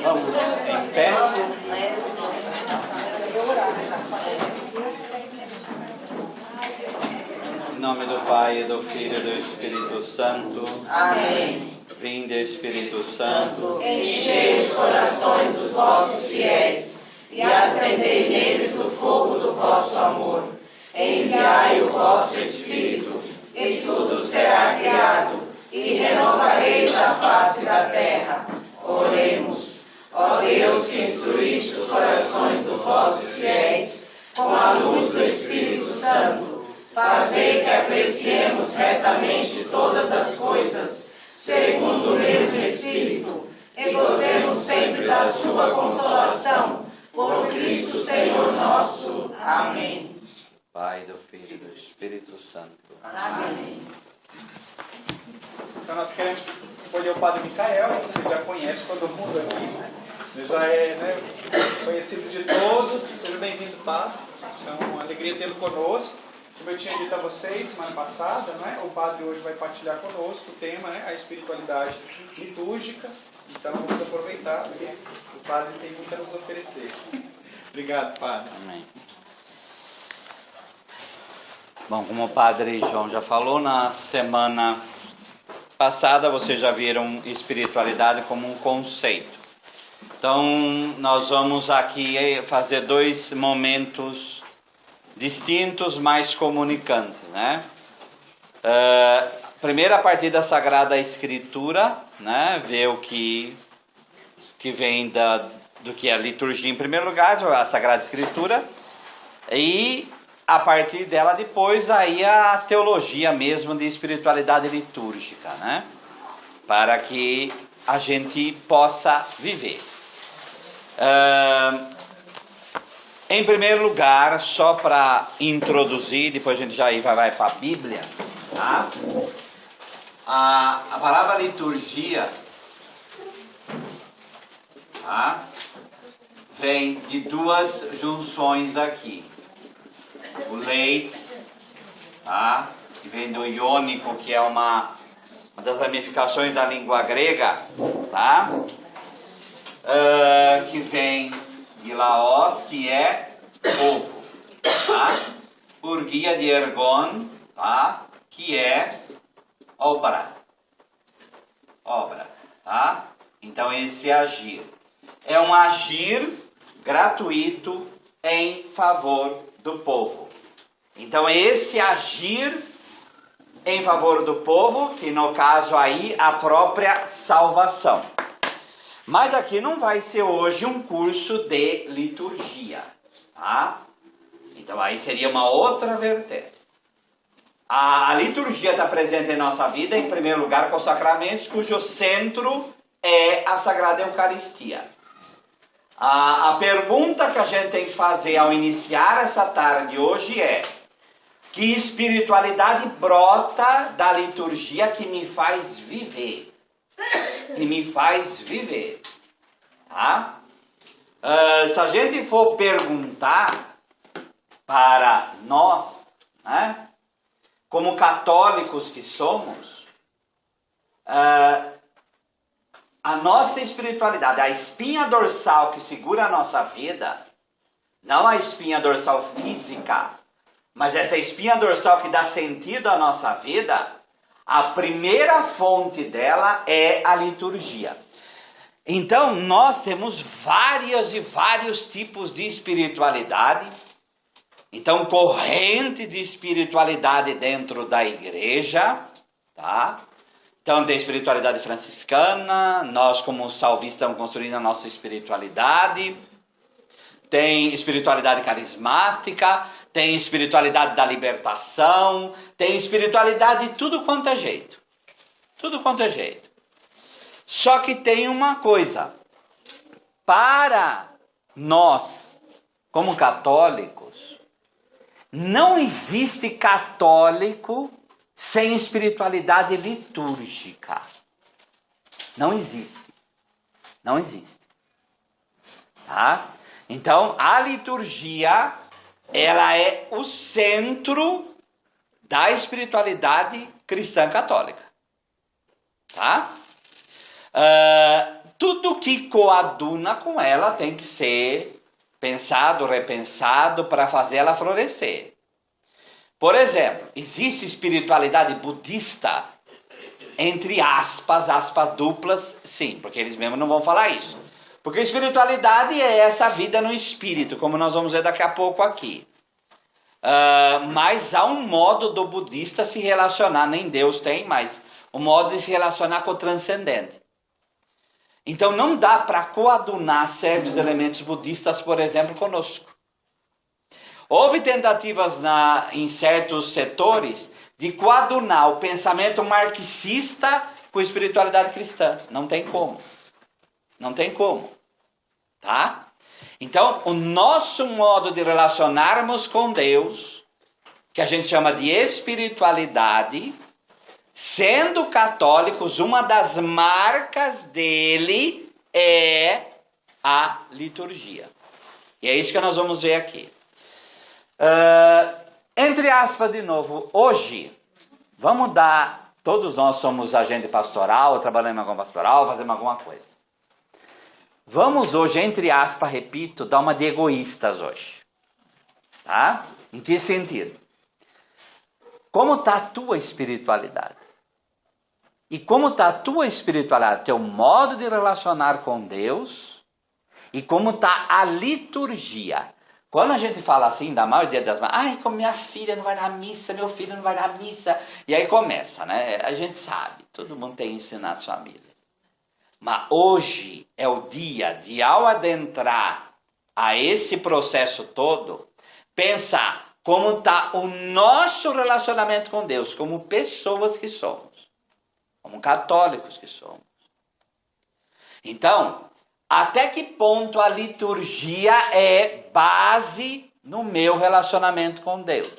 Vamos em pé. Em nome do Pai, do Filho e do Espírito Santo. Amém. Vinde, Espírito Santo, Enchei os corações dos vossos fiéis e acendei neles o fogo do vosso amor. Enviai o vosso Espírito, e tudo será criado, e renovareis a face da terra. Oremos. Ó Deus, que instruíste os corações dos vossos fiéis com a luz do Espírito Santo, fazei que apreciemos retamente todas as coisas, segundo o mesmo Espírito, e gozemos sempre da sua consolação, por Cristo Senhor nosso. Amém. Pai, do Filho e do Espírito Santo. Amém. Então nós queremos escolher o Padre Micael, você já conhece todo mundo aqui, ele já é conhecido de todos. Seja bem-vindo, Padre. Então, uma alegria tê-lo conosco. Como eu tinha dito a vocês semana passada, o Padre hoje vai partilhar conosco o tema, a espiritualidade litúrgica. Então vamos aproveitar, porque o Padre tem muito a nos oferecer. Obrigado, Padre. Amém. Bom, como o Padre João já falou, na semana passada vocês já viram espiritualidade como um conceito. Então, nós vamos aqui fazer dois momentos distintos, mas comunicantes, Primeiro, a partir da Sagrada Escritura, ver o que vem do que é a liturgia em primeiro lugar, a Sagrada Escritura, e a partir dela depois aí a teologia mesmo de espiritualidade litúrgica, para que a gente possa viver. Em primeiro lugar, só para introduzir, depois a gente já vai para a Bíblia, a palavra liturgia vem de duas junções aqui. O leit, que vem do iônico, que é uma das ramificações da língua grega, que vem de laos, que é povo, urgia de ergon, que é obra, Então esse agir é um agir gratuito em favor do povo. Então esse agir em favor do povo, que no caso aí a própria salvação. Mas aqui não vai ser hoje um curso de liturgia, Então aí seria uma outra vertente. A liturgia está presente em nossa vida, em primeiro lugar, com os sacramentos, cujo centro é a Sagrada Eucaristia. A pergunta que a gente tem que fazer ao iniciar essa tarde hoje é: que espiritualidade brota da liturgia que me faz viver? Se a gente for perguntar para nós, como católicos que somos, a nossa espiritualidade, a espinha dorsal que segura a nossa vida, não a espinha dorsal física, mas essa espinha dorsal que dá sentido à nossa vida, a primeira fonte dela é a liturgia. Então, nós temos vários tipos de espiritualidade. Então, corrente de espiritualidade dentro da igreja, Então, tem espiritualidade franciscana, nós como salvistas estamos construindo a nossa espiritualidade. Tem espiritualidade carismática, tem espiritualidade da libertação, tem espiritualidade de tudo quanto é jeito. Só que tem uma coisa: para nós, como católicos, não existe católico sem espiritualidade litúrgica. Não existe. Então, a liturgia, ela é o centro da espiritualidade cristã católica. Tá? Tudo que coaduna com ela tem que ser pensado, repensado para fazer ela florescer. Por exemplo, existe espiritualidade budista, entre aspas duplas, sim, porque eles mesmos não vão falar isso. Porque espiritualidade é essa vida no espírito, como nós vamos ver daqui a pouco aqui. Mas há um modo do budista se relacionar, nem Deus tem, mas o modo de se relacionar com o transcendente. Então não dá para coadunar certos elementos budistas, por exemplo, conosco. Houve tentativas em certos setores de coadunar o pensamento marxista com a espiritualidade cristã. Não tem como. Não tem como. Tá? Então, o nosso modo de relacionarmos com Deus, que a gente chama de espiritualidade, sendo católicos, uma das marcas dele é a liturgia. E é isso que nós vamos ver aqui. Entre aspas, de novo, hoje, vamos dar, todos nós somos agente pastoral, trabalhamos em alguma pastoral, fazemos alguma coisa. Vamos hoje, entre aspas, repito, dar uma de egoístas hoje. Tá? Em que sentido? Como está a tua espiritualidade? E como está a tua espiritualidade? Teu modo de relacionar com Deus? E como está a liturgia? Quando a gente fala assim, da maior dia das mães, ai, como minha filha não vai na missa, meu filho não vai na missa. E aí começa, né? A gente sabe, todo mundo tem isso nas famílias. Mas hoje é o dia de, ao adentrar a esse processo todo, pensar como está o nosso relacionamento com Deus, como pessoas que somos, como católicos que somos. Então, até que ponto a liturgia é base no meu relacionamento com Deus?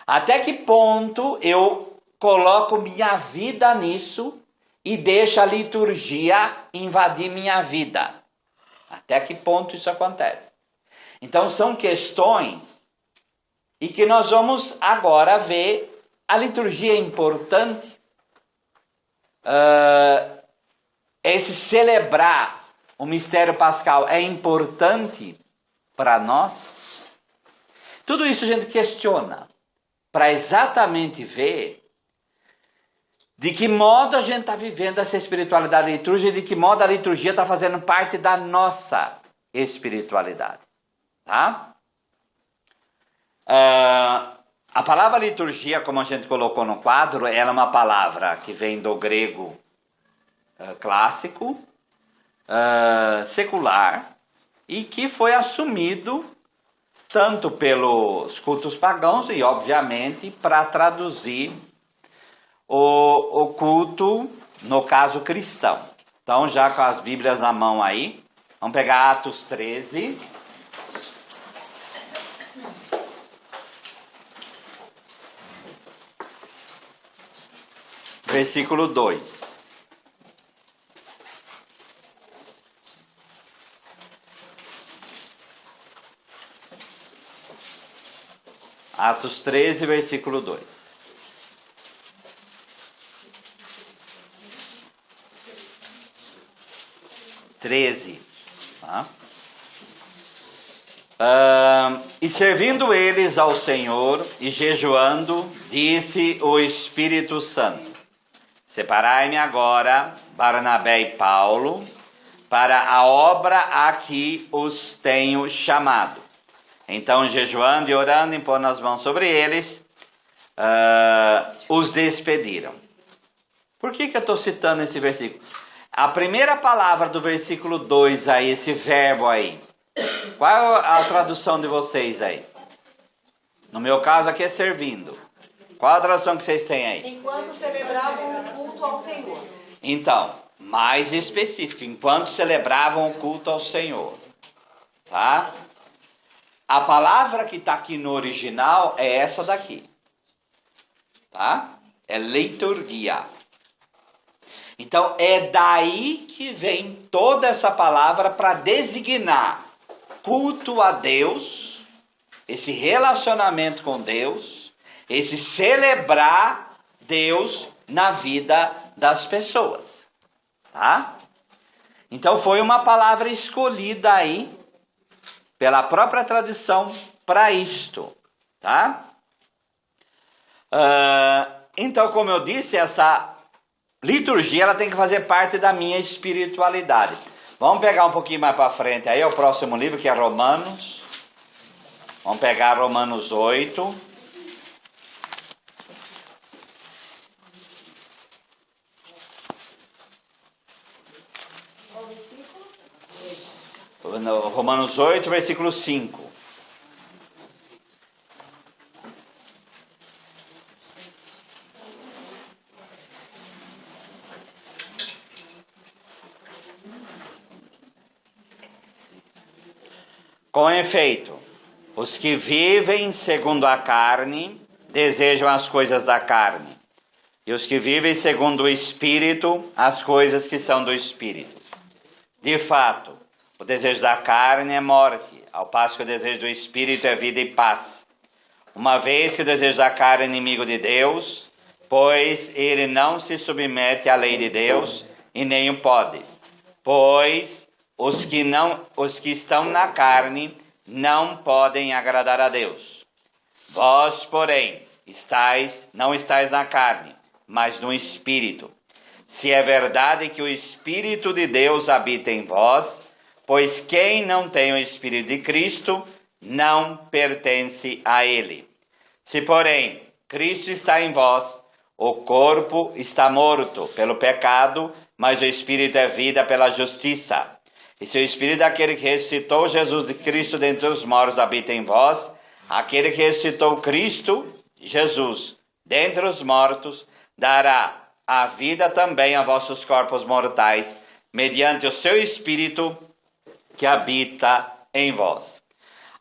Até que ponto eu coloco minha vida nisso e deixo a liturgia invadir minha vida? Até que ponto isso acontece? Então são questões e que nós vamos agora ver. A liturgia é importante. Esse celebrar o mistério pascal é importante para nós? Tudo isso a gente questiona para exatamente ver de que modo a gente está vivendo essa espiritualidade litúrgica e de que modo a liturgia está fazendo parte da nossa espiritualidade. Tá? A palavra liturgia, como a gente colocou no quadro, ela é uma palavra que vem do grego clássico, secular, e que foi assumido tanto pelos cultos pagãos e, obviamente, para traduzir o culto, no caso cristão. Então, já com as Bíblias na mão aí, vamos pegar Atos 13. Versículo 2. Atos 13, versículo 2. Tá? E servindo eles ao Senhor e jejuando, disse o Espírito Santo: separai-me agora, Barnabé e Paulo, para a obra a que os tenho chamado. Então, jejuando e orando, impondo as mãos sobre eles, os despediram. Por que eu estou citando esse versículo? A primeira palavra do versículo 2 aí, esse verbo aí, qual é a tradução de vocês aí? No meu caso aqui é servindo. Qual a tradução que vocês têm aí? Enquanto celebravam o culto ao Senhor. Então, mais específico, enquanto celebravam o culto ao Senhor. Tá? A palavra que está aqui no original é essa daqui. Tá? É liturgia. Então, é daí que vem toda essa palavra para designar culto a Deus, esse relacionamento com Deus, esse celebrar Deus na vida das pessoas, tá? Então foi uma palavra escolhida aí pela própria tradição para isto, tá? Então, como eu disse, essa liturgia ela tem que fazer parte da minha espiritualidade. Vamos pegar um pouquinho mais para frente aí, o próximo livro que é Romanos. Vamos pegar Romanos 8. Romanos 8, versículo 5. Com efeito, os que vivem segundo a carne desejam as coisas da carne, e os que vivem segundo o Espírito, as coisas que são do Espírito. De fato, o desejo da carne é morte, ao passo que o desejo do Espírito é vida e paz. Uma vez que o desejo da carne é inimigo de Deus, pois ele não se submete à lei de Deus e nem o pode. Pois os que estão na carne não podem agradar a Deus. Vós, porém, não estáis na carne, mas no Espírito. Se é verdade que o Espírito de Deus habita em vós, pois quem não tem o Espírito de Cristo não pertence a ele. Se, porém, Cristo está em vós, o corpo está morto pelo pecado, mas o Espírito é vida pela justiça. E se o Espírito daquele que ressuscitou Jesus de Cristo dentre os mortos habita em vós, aquele que ressuscitou Cristo, Jesus, dentre os mortos, dará a vida também a vossos corpos mortais, mediante o seu Espírito que habita em vós.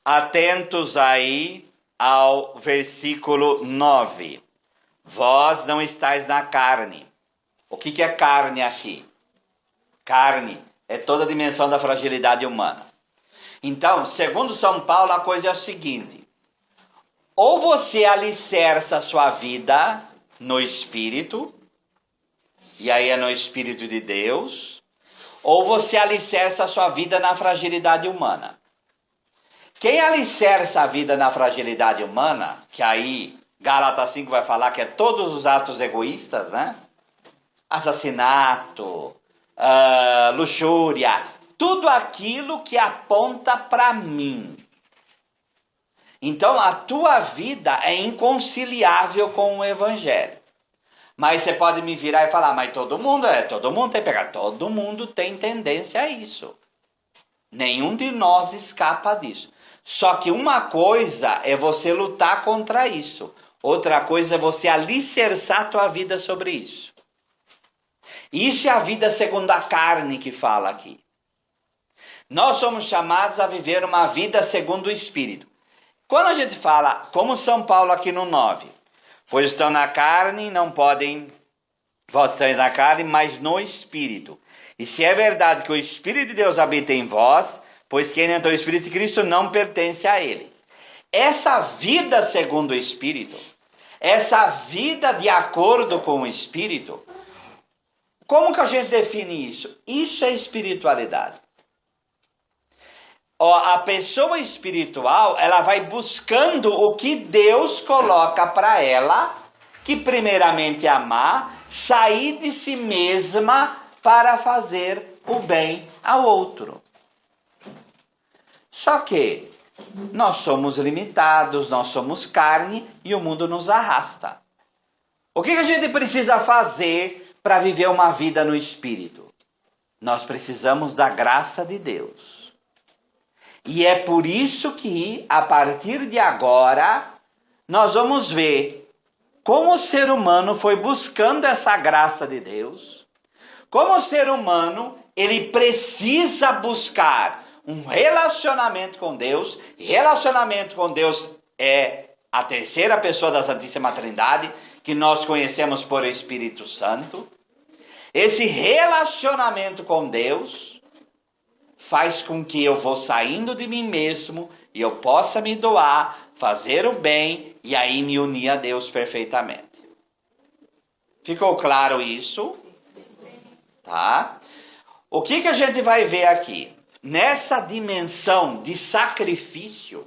Atentos aí ao versículo 9. Vós não estáis na carne. O que é carne aqui? Carne é toda a dimensão da fragilidade humana. Então, segundo São Paulo, a coisa é o seguinte: ou você alicerça a sua vida no Espírito, e aí é no Espírito de Deus, ou você alicerça a sua vida na fragilidade humana. Quem alicerça a vida na fragilidade humana, que aí Gálatas 5 vai falar que é todos os atos egoístas, né? Assassinato, luxúria, tudo aquilo que aponta para mim. Então a tua vida é inconciliável com o Evangelho. Mas você pode me virar e falar, mas todo mundo tem pecado. Todo mundo tem tendência a isso. Nenhum de nós escapa disso. Só que uma coisa é você lutar contra isso. Outra coisa é você alicerçar a tua vida sobre isso. Isso é a vida segundo a carne que fala aqui. Nós somos chamados a viver uma vida segundo o Espírito. Quando a gente fala, como São Paulo aqui no 9, pois estão na carne, não podem, vós estáis na carne, mas no Espírito. E se é verdade que o Espírito de Deus habita em vós, pois quem não tem o Espírito de Cristo não pertence a ele. Essa vida segundo o Espírito, essa vida de acordo com o Espírito, como que a gente define isso? Isso é espiritualidade. A pessoa espiritual, ela vai buscando o que Deus coloca para ela, que primeiramente é amar, sair de si mesma para fazer o bem ao outro. Só que nós somos limitados, nós somos carne e o mundo nos arrasta. O que a gente precisa fazer para viver uma vida no Espírito? Nós precisamos da graça de Deus. E é por isso que, a partir de agora, nós vamos ver como o ser humano foi buscando essa graça de Deus, como o ser humano, ele precisa buscar um relacionamento com Deus. Relacionamento com Deus é a terceira pessoa da Santíssima Trindade, que nós conhecemos por Espírito Santo. Esse relacionamento com Deus faz com que eu vou saindo de mim mesmo e eu possa me doar, fazer o bem e aí me unir a Deus perfeitamente. Ficou claro isso? Tá? O que a gente vai ver aqui? Nessa dimensão de sacrifício,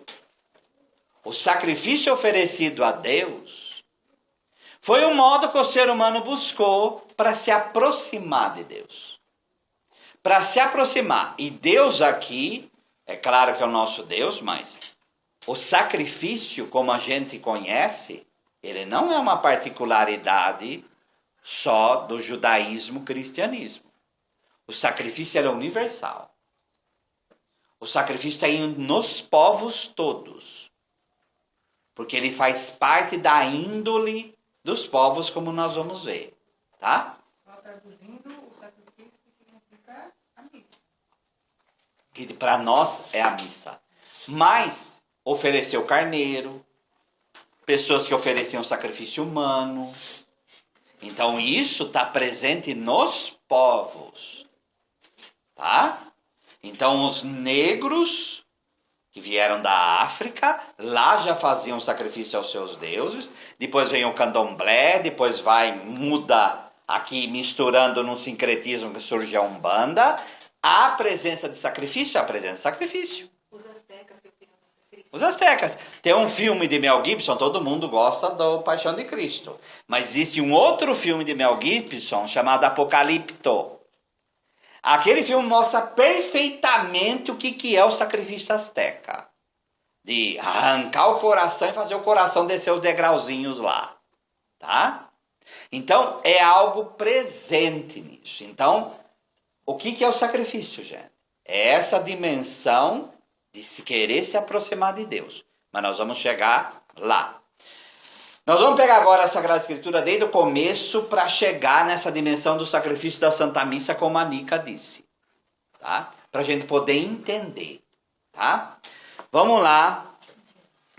o sacrifício oferecido a Deus foi o modo que o ser humano buscou para se aproximar de Deus. Para se aproximar. E Deus aqui, é claro que é o nosso Deus, mas o sacrifício, como a gente conhece, ele não é uma particularidade só do judaísmo, cristianismo. O sacrifício é universal. O sacrifício está nos povos todos. Porque ele faz parte da índole dos povos, como nós vamos ver. Tá? Só traduzindo, o sacrifício significa a missa. E para nós é a missa. Mas ofereceu carneiro, pessoas que ofereciam sacrifício humano. Então isso está presente nos povos. Tá? Então os negros que vieram da África, lá já faziam sacrifício aos seus deuses, depois vem o candomblé, depois muda aqui misturando num sincretismo que surge a Umbanda, a presença de sacrifício é a presença de sacrifício. Os astecas que eu fiz. Os astecas. Tem um filme de Mel Gibson, todo mundo gosta do Paixão de Cristo, mas existe um outro filme de Mel Gibson chamado Apocalipto. Aquele filme mostra perfeitamente o que é o sacrifício asteca. De arrancar o coração e fazer o coração descer os degrauzinhos lá. Tá? Então, é algo presente nisso. Então, o que é o sacrifício, gente? É essa dimensão de se querer se aproximar de Deus. Mas nós vamos chegar lá. Nós vamos pegar agora a Sagrada Escritura desde o começo para chegar nessa dimensão do sacrifício da Santa Missa, como a Nica disse. Tá? Para a gente poder entender. Tá? Vamos lá.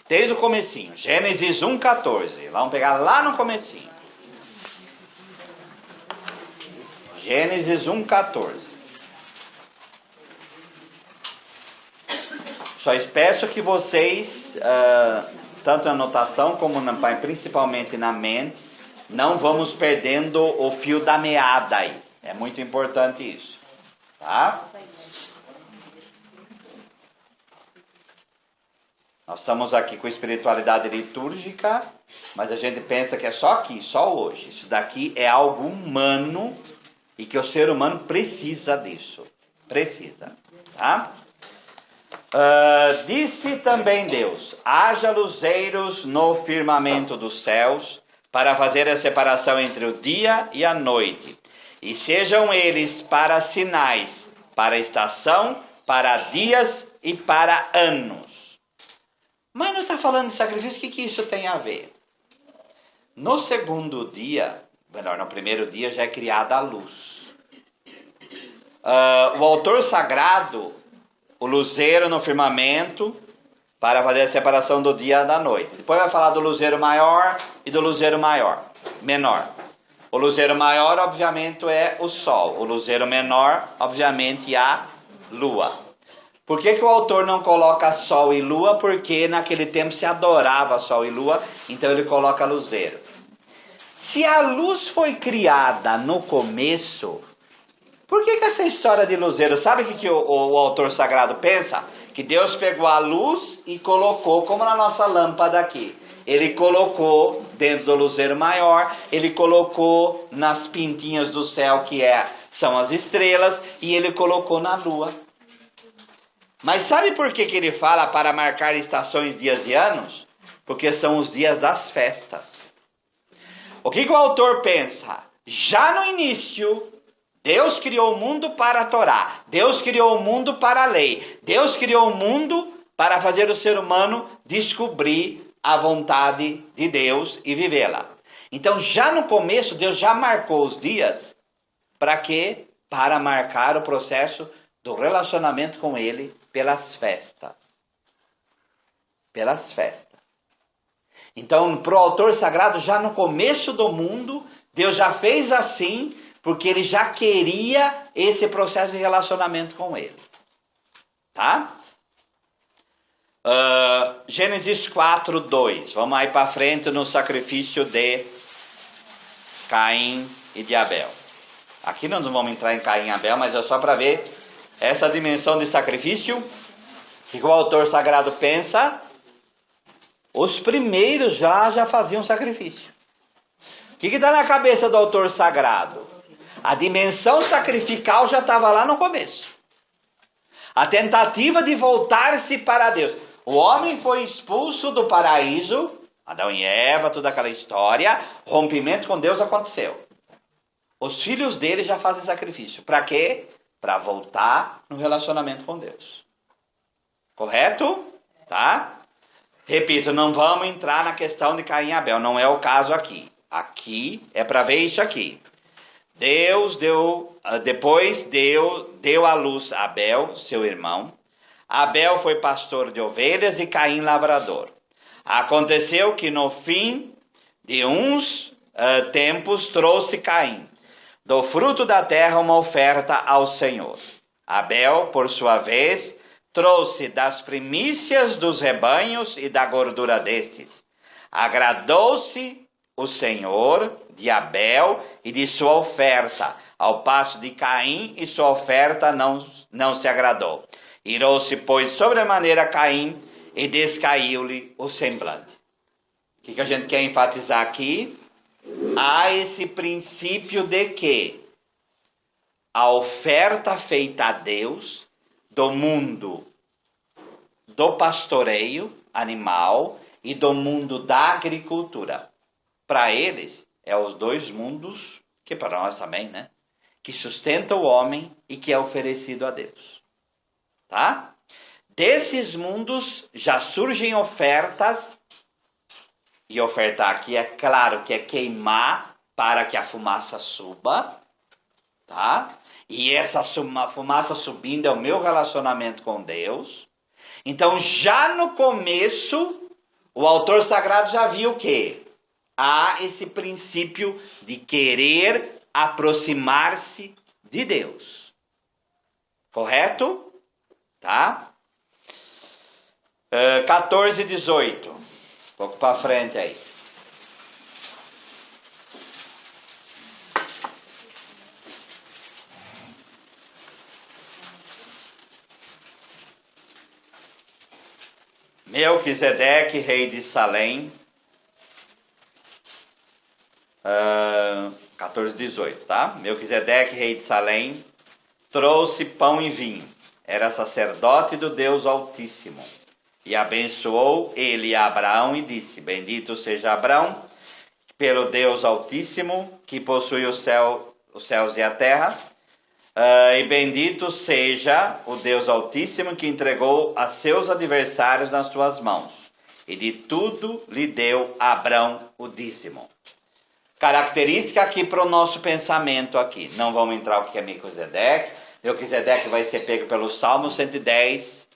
Desde o comecinho. Gênesis 1,14. Vamos pegar lá no comecinho. Gênesis 1,14. Só peço que vocês... tanto na anotação como principalmente na mente, não vamos perdendo o fio da meada aí. É muito importante isso. Tá? Nós estamos aqui com espiritualidade litúrgica, mas a gente pensa que é só aqui, só hoje. Isso daqui é algo humano e que o ser humano precisa disso. Precisa. Tá? Disse também Deus: haja luzeiros no firmamento dos céus, para fazer a separação entre o dia e a noite, e sejam eles para sinais, para estação, para dias e para anos. Mas não está falando de sacrifício, o que isso tem a ver? No segundo dia, melhor, no primeiro dia já é criada a luz. O autor sagrado, o luzeiro no firmamento, para fazer a separação do dia da noite. Depois vai falar do luzeiro maior e do luzeiro menor. O luzeiro maior, obviamente, é o sol. O luzeiro menor, obviamente, é a lua. Por que o autor não coloca sol e lua? Porque naquele tempo se adorava sol e lua, então ele coloca luzeiro. Se a luz foi criada no começo... Por que essa história de luzeiro? Sabe o que o autor sagrado pensa? Que Deus pegou a luz e colocou, como na nossa lâmpada aqui. Ele colocou dentro do luzeiro maior, ele colocou nas pintinhas do céu, que são as estrelas, e ele colocou na lua. Mas sabe por que ele fala para marcar estações, dias e anos? Porque são os dias das festas. O que o autor pensa? Já no início... Deus criou o mundo para a Torá. Deus criou o mundo para a lei. Deus criou o mundo para fazer o ser humano descobrir a vontade de Deus e vivê-la. Então, já no começo, Deus já marcou os dias. Para quê? Para marcar o processo do relacionamento com Ele pelas festas. Pelas festas. Então, para o autor sagrado, já no começo do mundo, Deus já fez assim... porque ele já queria esse processo de relacionamento com ele. Tá? Gênesis 4:2. Vamos aí para frente no sacrifício de Caim e de Abel. Aqui nós não vamos entrar em Caim e Abel, mas é só para ver essa dimensão de sacrifício. O que o autor sagrado pensa? Os primeiros já faziam sacrifício. O que está na cabeça do autor sagrado? A dimensão sacrificial já estava lá no começo. A tentativa de voltar-se para Deus. O homem foi expulso do paraíso, Adão e Eva, toda aquela história, rompimento com Deus aconteceu. Os filhos dele já fazem sacrifício. Para quê? Para voltar no relacionamento com Deus. Correto? Tá? Repito, não vamos entrar na questão de Caim e Abel. Não é o caso aqui. Aqui é para ver isso aqui. Deus deu à luz Abel, seu irmão. Abel foi pastor de ovelhas e Caim lavrador. Aconteceu que no fim de uns tempos trouxe Caim do fruto da terra uma oferta ao Senhor. Abel, por sua vez, trouxe das primícias dos rebanhos e da gordura destes. Agradou-se o Senhor de Abel e de sua oferta, ao passo de Caim e sua oferta não se agradou. Irou-se, pois, sobremaneira Caim e descaiu-lhe o semblante. O que a gente quer enfatizar aqui? Há esse princípio de que a oferta feita a Deus do mundo do pastoreio animal e do mundo da agricultura. Para eles, é os dois mundos, que para nós também, né? Que sustenta o homem e que é oferecido a Deus. Tá? Desses mundos já surgem ofertas, e ofertar aqui é claro que é queimar para que a fumaça suba, tá? E essa fumaça subindo é o meu relacionamento com Deus. Então já no começo, o autor sagrado já viu o quê? Há esse princípio de querer aproximar-se de Deus. Correto? Tá? 14 e 18. Um pouco para frente aí. Melquisedeque, rei de Salém. 14, 18, tá? Melquisedeque, rei de Salém, trouxe pão e vinho. Era sacerdote do Deus Altíssimo. E abençoou ele a Abraão e disse: Bendito seja Abraão, pelo Deus Altíssimo, que possui os céus e a terra. E bendito seja o Deus Altíssimo, que entregou a seus adversários nas tuas mãos. E de tudo lhe deu a Abraão o dízimo. Característica aqui para o nosso pensamento aqui. Não vamos entrar o que é Melquisedeque. Melquisedeque vai ser pego pelo Salmo 110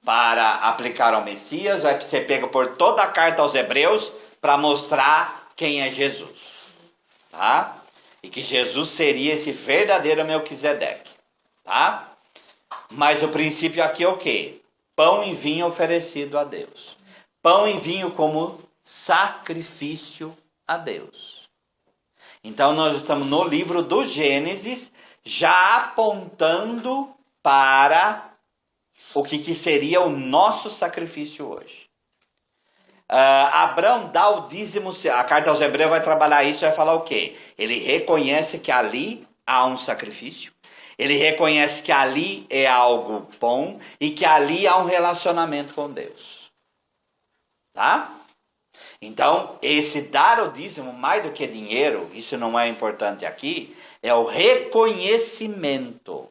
para aplicar ao Messias. Vai ser pego por toda a carta aos Hebreus para mostrar quem é Jesus. Tá? E que Jesus seria esse verdadeiro Melquisedeque. Tá? Mas o princípio aqui é o quê? Pão e vinho oferecido a Deus. Pão e vinho como sacrifício a Deus. Então nós estamos no livro do Gênesis, já apontando para o que seria o nosso sacrifício hoje. Abraão dá o dízimo, a carta aos Hebreus vai trabalhar isso, vai falar o quê? Ele reconhece que ali há um sacrifício, ele reconhece que ali é algo bom e que ali há um relacionamento com Deus. Tá? Então, esse dar o dízimo, mais do que dinheiro, isso não é importante aqui, é o reconhecimento.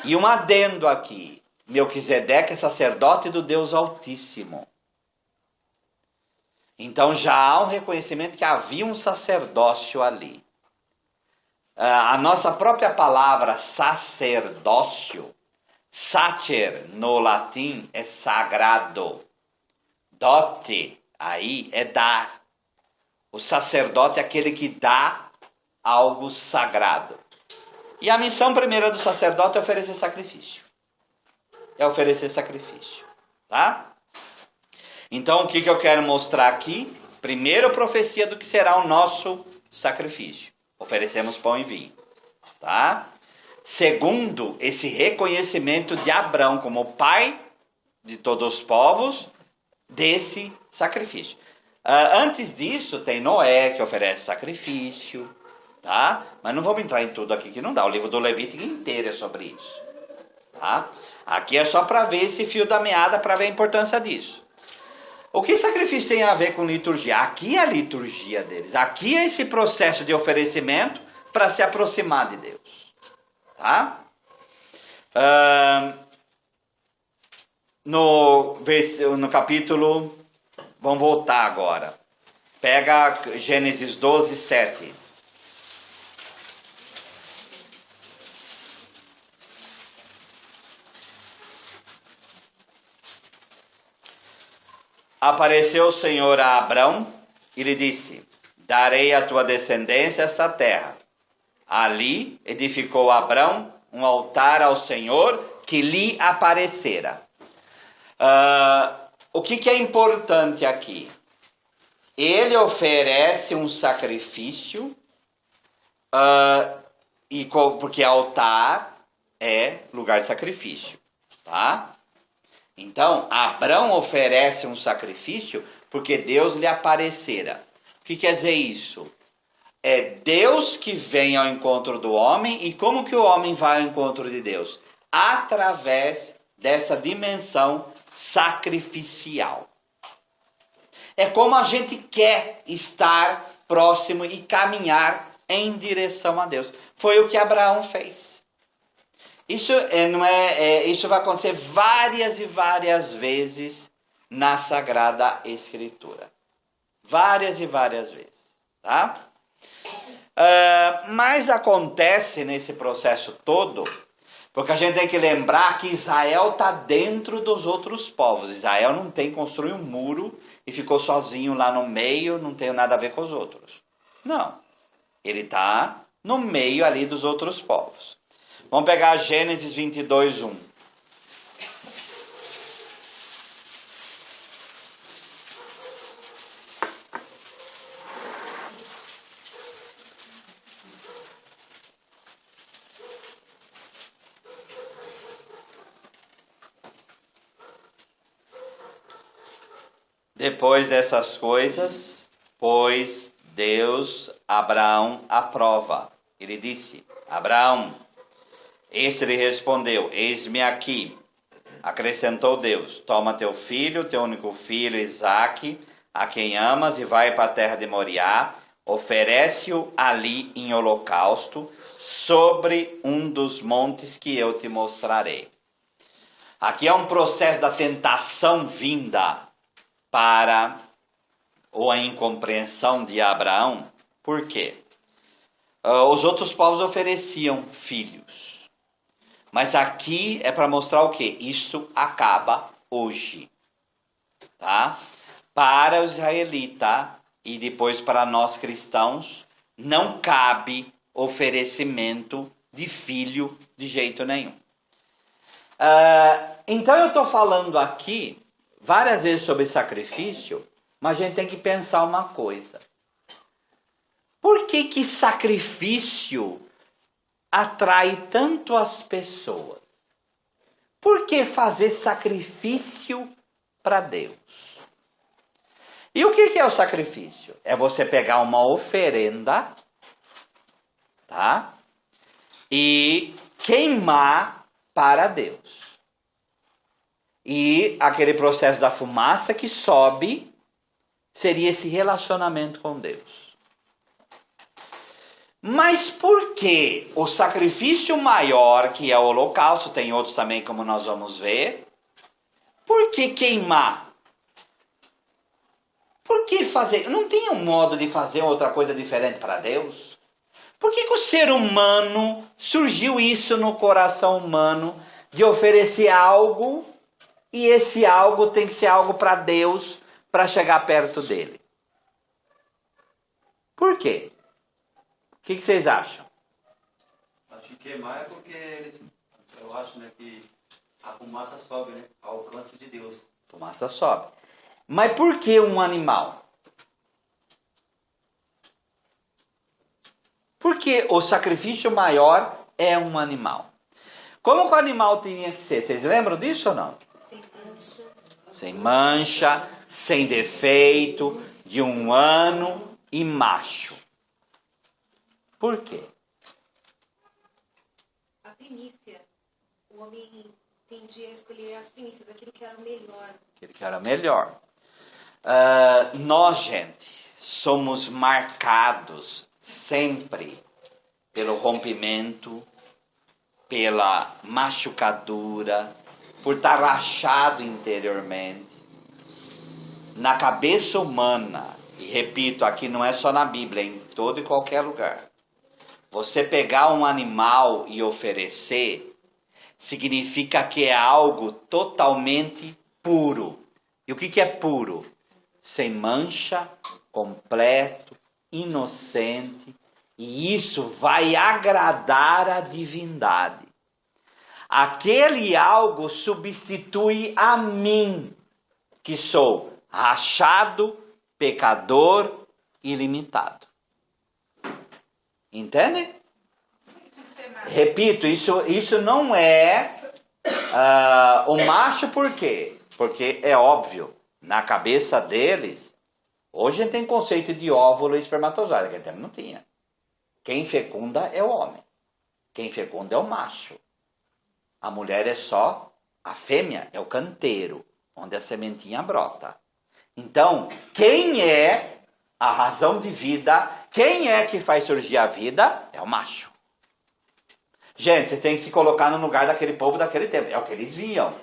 E um adendo aqui, Melquisedeque é sacerdote do Deus Altíssimo. Então já há um reconhecimento que havia um sacerdócio ali. A nossa própria palavra sacerdócio, sacer no latim é sagrado. Dote aí é dar. O sacerdote é aquele que dá algo sagrado. E a missão primeira do sacerdote é oferecer sacrifício. É oferecer sacrifício. Tá? Então o que eu quero mostrar aqui? Primeiro, profecia do que será o nosso sacrifício. oferecemos pão e vinho, tá? Segundo, esse reconhecimento de Abraão como pai de todos os povos, desse sacrifício. Antes disso, tem Noé, que oferece sacrifício, tá? Mas não vamos entrar em tudo aqui, que não dá. O livro do Levítico inteiro é sobre isso, tá? Aqui é só para ver esse fio da meada, para ver a importância disso. O que sacrifício tem a ver com liturgia? Aqui é a liturgia deles. Aqui é esse processo de oferecimento para se aproximar de Deus. Tá? No capítulo... Vamos voltar agora. Pega Gênesis 12, 7. Apareceu o Senhor a Abrão e lhe disse: darei à tua descendência esta terra. Ali edificou Abrão um altar ao Senhor que lhe aparecera. O que é importante aqui? Ele oferece um sacrifício, porque altar é lugar de sacrifício, tá? Então, Abrão oferece um sacrifício porque Deus lhe aparecera. O que quer dizer isso? É Deus que vem ao encontro do homem. E como que o homem vai ao encontro de Deus? Através dessa dimensão sacrificial. É como a gente quer estar próximo e caminhar em direção a Deus. Foi o que Abraão fez. Isso vai acontecer várias e várias vezes na Sagrada Escritura. Várias e várias vezes. Tá? Mas acontece nesse processo todo, porque a gente tem que lembrar que Israel está dentro dos outros povos. Israel não tem construído um muro e ficou sozinho lá no meio, não tem nada a ver com os outros. Não. Ele está no meio ali dos outros povos. Vamos pegar Gênesis 22, 1. Depois dessas coisas, pôs Deus Abraão à prova. Ele disse: Abraão. Este lhe respondeu: eis-me aqui. Acrescentou Deus: toma teu filho, teu único filho, Isaque, a quem amas, e vai para a terra de Moriá, oferece-o ali em holocausto, sobre um dos montes que eu te mostrarei. Aqui é um processo da tentação vinda para a incompreensão de Abraão. Por quê? Os outros povos ofereciam filhos. Mas aqui é para mostrar o quê? Isso acaba hoje. Tá? Para o israelita e depois para nós cristãos, não cabe oferecimento de filho de jeito nenhum. Então eu estou falando aqui várias vezes sobre sacrifício, mas a gente tem que pensar uma coisa. Por que sacrifício atrai tanto as pessoas? Por que fazer sacrifício para Deus? E o que é o sacrifício? É você pegar uma oferenda, tá? E queimar para Deus. E aquele processo da fumaça que sobe seria esse relacionamento com Deus. Mas por que o sacrifício maior, que é o holocausto, tem outros também como nós vamos ver, por que queimar? Por que fazer? Não tem um modo de fazer outra coisa diferente para Deus? Por que o ser humano, surgiu isso no coração humano, de oferecer algo, e esse algo tem que ser algo para Deus, para chegar perto dele? Por quê? O que vocês acham? Acho que queimar é porque eu acho, né, que a fumaça sobe, né, ao alcance de Deus. A fumaça sobe. Mas por que um animal? Porque o sacrifício maior é um animal. Como que o animal tinha que ser? Vocês lembram disso ou não? Sem mancha, sem defeito, de 1 ano e macho. Por quê? A primícia. O homem tendia a escolher as primícias, aquilo que era o melhor. Aquilo que era melhor. Nós, gente, somos marcados sempre pelo rompimento, pela machucadura, por estar rachado interiormente. Na cabeça humana, e repito, aqui não é só na Bíblia, é em todo e qualquer lugar. Você pegar um animal e oferecer, significa que é algo totalmente puro. E o que é puro? Sem mancha, completo, inocente. E isso vai agradar a divindade. Aquele algo substitui a mim, que sou rachado, pecador e limitado. Entende? Repito, isso não é o macho, por quê? Porque é óbvio, na cabeça deles, hoje a gente tem conceito de óvulo e espermatozoide, naquele tempo não tinha. Quem fecunda é o homem, quem fecunda é o macho. A mulher é só, a fêmea é o canteiro, onde a sementinha brota. Então, quem é a razão de vida, quem é que faz surgir a vida, é o macho. Gente, vocês têm que se colocar no lugar daquele povo daquele tempo. É o que eles viam.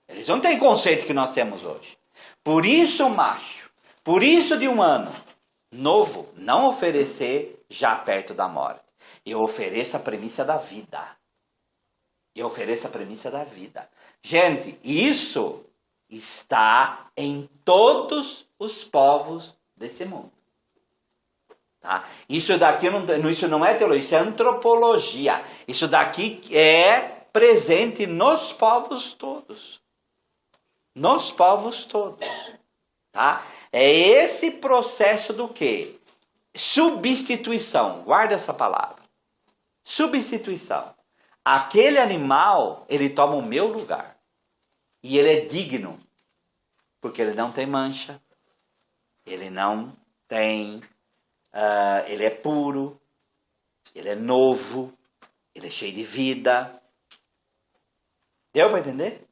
Eles não têm conceito que nós temos hoje. Por isso, macho, por isso de 1 ano, novo, não oferecer já perto da morte. Eu ofereço a premissa da vida. Eu ofereço a premissa da vida. Gente, isso está em todos os povos desse mundo. Tá? Isso daqui isso não é teologia, isso é antropologia. Isso daqui é presente nos povos todos. Nos povos todos. Tá? É esse processo do quê? Substituição. Guarda essa palavra. Substituição. Aquele animal, ele toma o meu lugar. E ele é digno. Porque ele não tem mancha. Ele não tem... ele é puro. Ele é novo. Ele é cheio de vida. Deu para entender?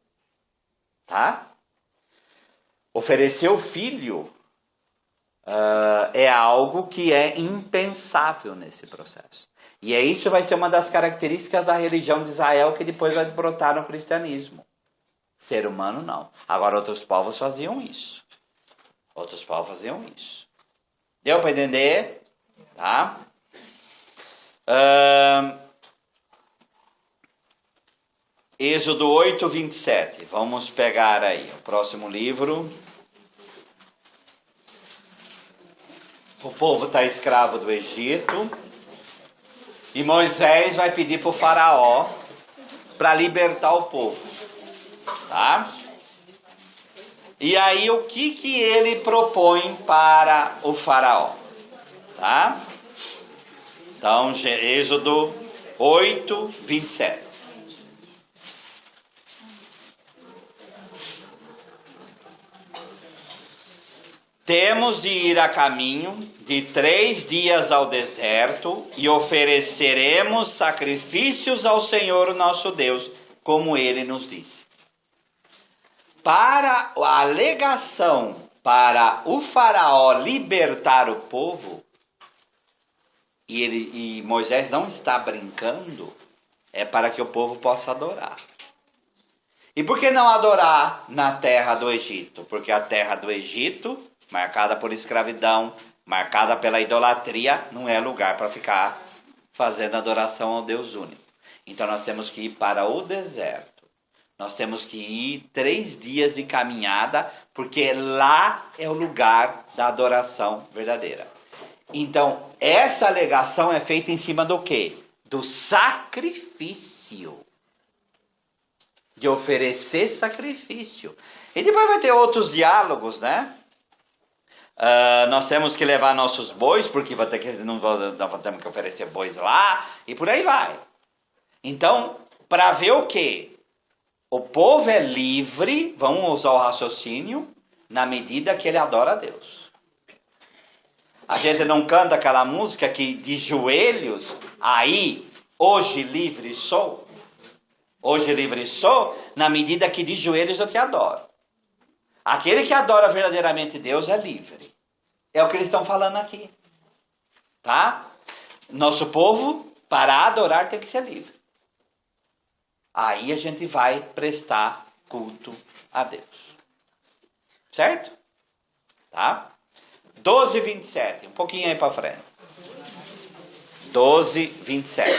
Tá? Oferecer o filho é algo que é impensável nesse processo. E isso vai ser uma das características da religião de Israel que depois vai brotar no cristianismo. Ser humano não. Agora outros povos faziam isso. Outros povos faziam isso. Deu para entender? Tá? Êxodo 8, 27. Vamos pegar aí o próximo livro. O povo está escravo do Egito. E Moisés vai pedir para o faraó para libertar o povo. Tá? E aí o que ele propõe para o faraó? Tá? Então, Êxodo 8, 27. Temos de ir a caminho de 3 dias ao deserto e ofereceremos sacrifícios ao Senhor nosso Deus, como Ele nos disse. Para a alegação para o faraó libertar o povo, e Moisés não está brincando, é para que o povo possa adorar. E por que não adorar na terra do Egito? Porque a terra do Egito, marcada por escravidão, marcada pela idolatria, não é lugar para ficar fazendo adoração ao Deus único. Então nós temos que ir para o deserto. Nós temos que ir 3 dias de caminhada, porque lá é o lugar da adoração verdadeira. Então, essa alegação é feita em cima do quê? Do sacrifício. De oferecer sacrifício. E depois vai ter outros diálogos, né? nós temos que levar nossos bois, porque não temos que oferecer bois lá, e por aí vai. Então, para ver o quê? O povo é livre, vamos usar o raciocínio, na medida que ele adora a Deus. A gente não canta aquela música que de joelhos, aí, hoje livre sou. Hoje livre sou, na medida que de joelhos eu te adoro. Aquele que adora verdadeiramente Deus é livre. É o que eles estão falando aqui. Tá? Nosso povo, para adorar, tem que ser livre. Aí a gente vai prestar culto a Deus. Certo? Tá? 12:27. Um pouquinho aí para frente. 12:27.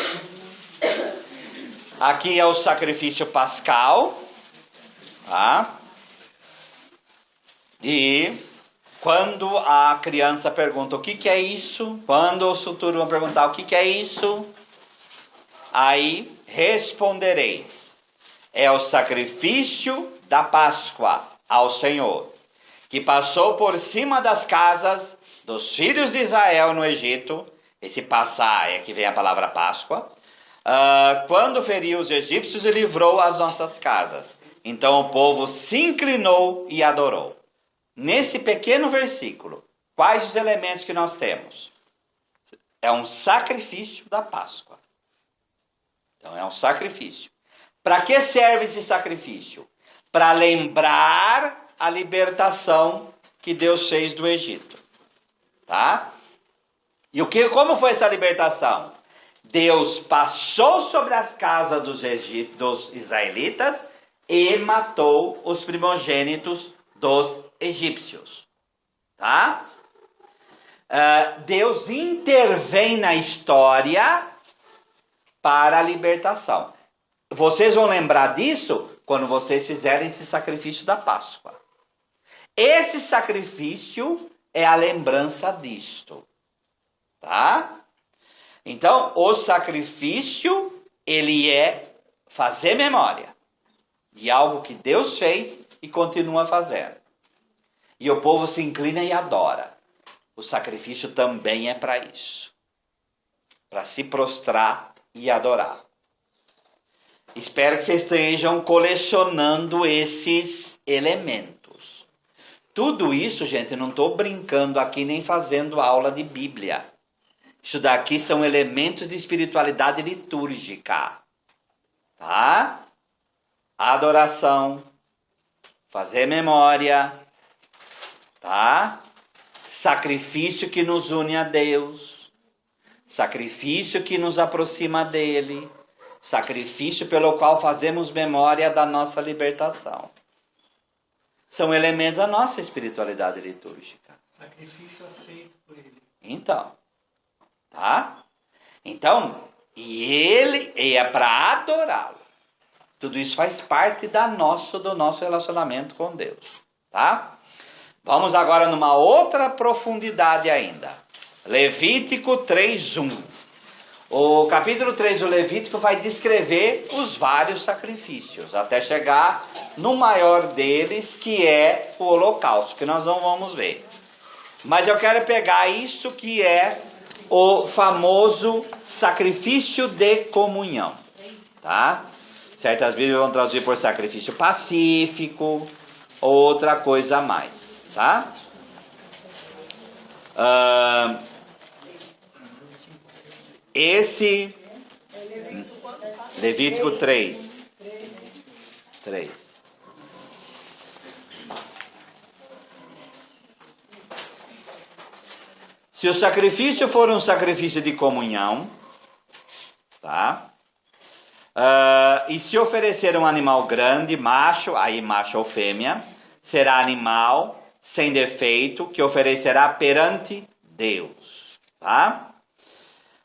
Aqui é o sacrifício pascal. Tá? E quando a criança pergunta o que é isso, quando o futuro vai perguntar o que é isso, aí respondereis: é o sacrifício da Páscoa ao Senhor, que passou por cima das casas dos filhos de Israel no Egito. Esse passar é que vem a palavra Páscoa. Quando feriu os egípcios e livrou as nossas casas. Então o povo se inclinou e adorou. Nesse pequeno versículo, quais os elementos que nós temos? É um sacrifício da Páscoa. Então é um sacrifício. Para que serve esse sacrifício? Para lembrar a libertação que Deus fez do Egito. Tá? E como foi essa libertação? Deus passou sobre as casas dos israelitas e matou os primogênitos dos egípcios. Tá? Deus intervém na história para a libertação. Vocês vão lembrar disso quando vocês fizerem esse sacrifício da Páscoa. Esse sacrifício é a lembrança disto. Tá? Então, o sacrifício, ele é fazer memória de algo que Deus fez e continua fazendo. E o povo se inclina e adora. O sacrifício também é para isso. Para se prostrar e adorar. Espero que vocês estejam colecionando esses elementos. Tudo isso, gente, não estou brincando aqui nem fazendo aula de Bíblia. Isso daqui são elementos de espiritualidade litúrgica. Tá? Adoração. Fazer memória. Tá? Sacrifício que nos une a Deus. Sacrifício que nos aproxima dele. Sacrifício pelo qual fazemos memória da nossa libertação. São elementos da nossa espiritualidade litúrgica. Sacrifício aceito por ele. Então, tá? Então, e é para adorá-lo. Tudo isso faz parte do nosso relacionamento com Deus, tá? Vamos agora numa outra profundidade ainda. Levítico 3:1. O capítulo 3 do Levítico vai descrever os vários sacrifícios, até chegar no maior deles, que é o holocausto, que nós não vamos ver. Mas eu quero pegar isso que é o famoso sacrifício de comunhão. Tá? Certas Bíblias vão traduzir por sacrifício pacífico, outra coisa a mais. Tá? Esse Levítico 3. Se o sacrifício for um sacrifício de comunhão, tá? E se oferecer um animal grande, macho, aí macho ou fêmea, será animal sem defeito que oferecerá perante Deus, tá?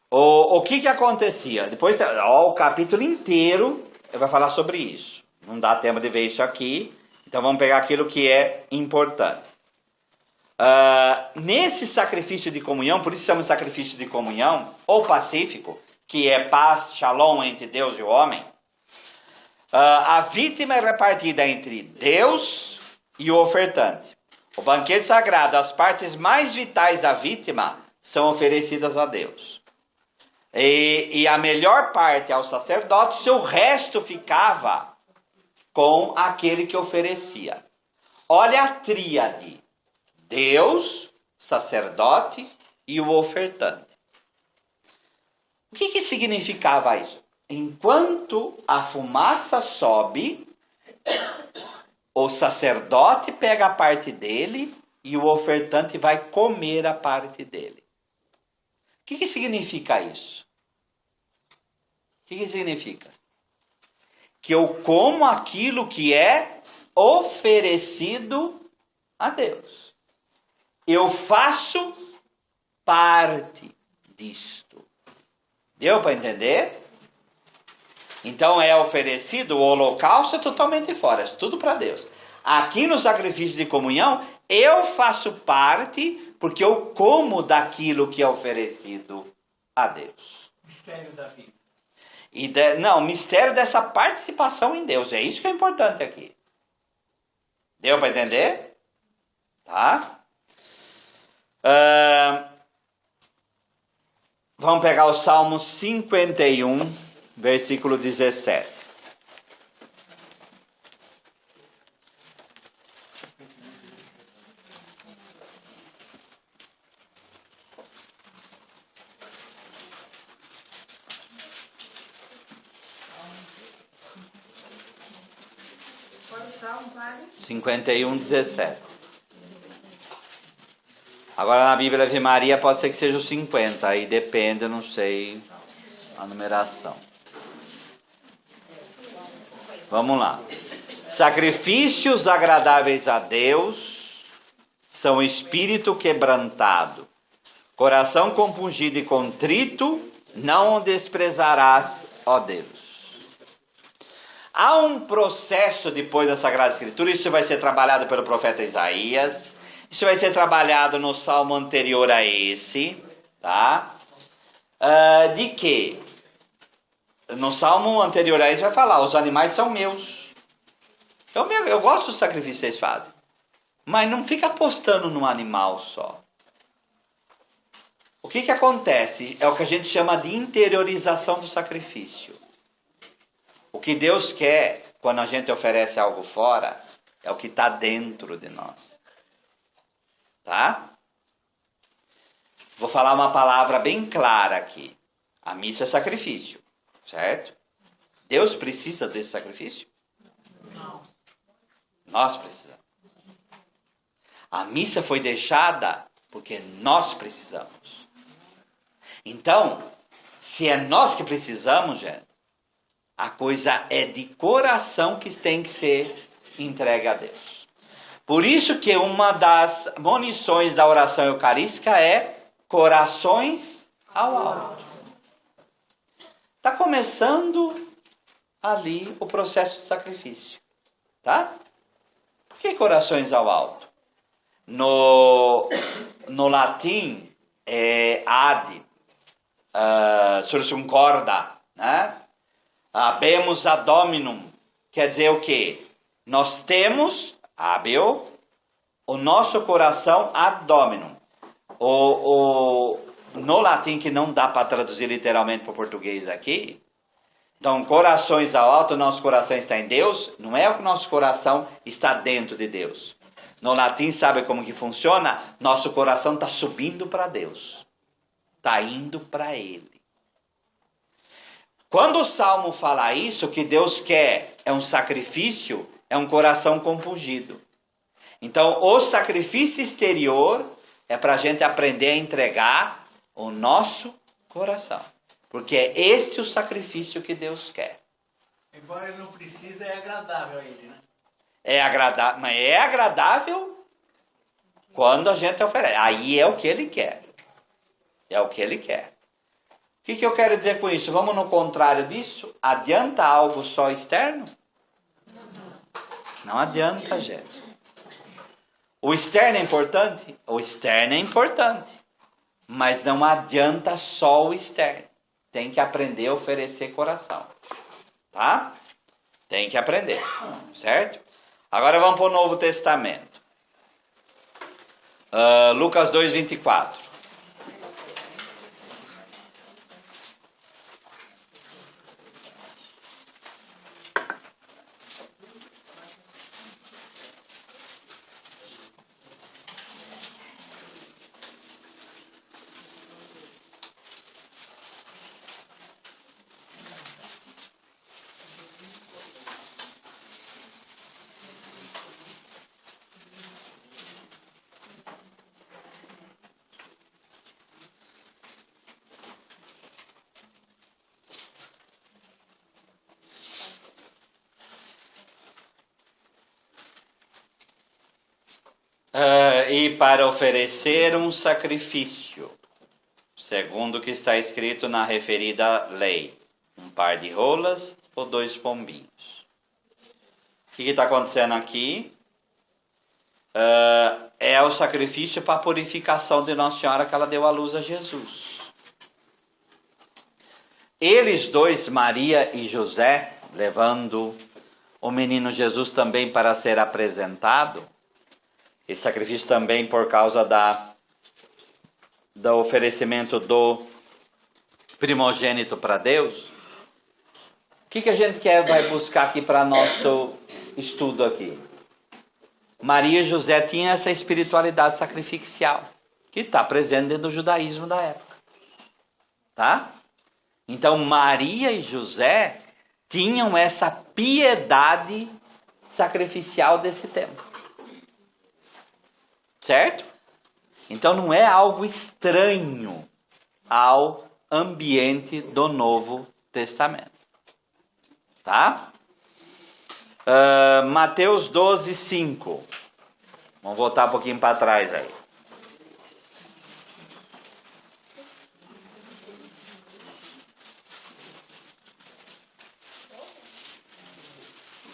O que acontecia? Depois, o capítulo inteiro vai falar sobre isso. Não dá tempo de ver isso aqui, então vamos pegar aquilo que é importante. Nesse sacrifício de comunhão, por isso chama de sacrifício de comunhão, ou pacífico, que é paz, shalom entre Deus e o homem, a vítima é repartida entre Deus e o ofertante. O banquete sagrado, as partes mais vitais da vítima são oferecidas a Deus. E a melhor parte ao sacerdote, o resto ficava com aquele que oferecia. Olha a tríade: Deus, sacerdote e o ofertante. O que significava isso? Enquanto a fumaça sobe, o sacerdote pega a parte dele e o ofertante vai comer a parte dele. O que significa isso? O que significa? Que eu como aquilo que é oferecido a Deus. Eu faço parte disto. Deu para entender? Então é oferecido, o holocausto é totalmente fora, é tudo para Deus. Aqui no sacrifício de comunhão, eu faço parte porque eu como daquilo que é oferecido a Deus. Mistério da vida. Não, mistério dessa participação em Deus, é isso que é importante aqui. Deu para entender? Tá? Vamos pegar o Salmo 51, versículo 17. Qual o salmo, padre? 51, 17. Agora na Bíblia Ave Maria pode ser que seja o 50, aí depende, eu não sei a numeração. Vamos lá. Sacrifícios agradáveis a Deus são espírito quebrantado, coração compungido e contrito, não o desprezarás, ó Deus. Há um processo depois da Sagrada Escritura, isso vai ser trabalhado pelo profeta Isaías, isso vai ser trabalhado no salmo anterior a esse, tá? De que? No salmo anterior a esse vai falar, os animais são meus. Eu gosto do sacrifício que vocês fazem, mas não fica apostando num animal só. O que acontece? É o que a gente chama de interiorização do sacrifício. O que Deus quer, quando a gente oferece algo fora, é o que está dentro de nós. Tá? Vou falar uma palavra bem clara aqui. A missa é sacrifício, certo? Deus precisa desse sacrifício? Não. Nós precisamos. A missa foi deixada porque nós precisamos. Então, se é nós que precisamos, gente, a coisa é de coração que tem que ser entregue a Deus. Por isso que uma das munições da oração eucarística é corações ao alto. Está começando ali o processo de sacrifício. Tá? Por que corações ao alto? No latim é ad, sursum corda, né? Habemus ad dominum, quer dizer o quê? Nós temos, habeo, o nosso coração ad dominum. No latim, que não dá para traduzir literalmente para o português aqui, então, corações ao alto, nosso coração está em Deus, não é o que nosso coração está dentro de Deus. No latim, sabe como que funciona? Nosso coração está subindo para Deus, está indo para Ele. Quando o Salmo fala isso, o que Deus quer é um sacrifício, é um coração compungido. Então, o sacrifício exterior é para a gente aprender a entregar o nosso coração. Porque é este o sacrifício que Deus quer. Embora ele não precise, é agradável a ele, né? É agradável, mas é agradável quando a gente oferece. Aí é o que Ele quer. É o que Ele quer. O que eu quero dizer com isso? Vamos no contrário disso? Adianta algo só externo? Não adianta, gente. O externo é importante? O externo é importante. Mas não adianta só o externo. Tem que aprender a oferecer coração. Tá? Tem que aprender. Certo? Agora vamos para o Novo Testamento. Lucas 2, 24. E para oferecer um sacrifício, segundo o que está escrito na referida lei, um par de rolas ou 2 pombinhos. O que está acontecendo aqui? É o sacrifício para a purificação de Nossa Senhora que ela deu à luz a Jesus. Eles dois, Maria e José, levando o menino Jesus também para ser apresentado, esse sacrifício também por causa do oferecimento do primogênito para Deus. O que a gente vai buscar aqui para nosso estudo aqui? Maria e José tinham essa espiritualidade sacrificial, que está presente dentro do judaísmo da época. Tá? Então Maria e José tinham essa piedade sacrificial desse tempo. Certo? Então não é algo estranho ao ambiente do Novo Testamento. Tá? Mateus 12, 5. Vamos voltar um pouquinho para trás aí.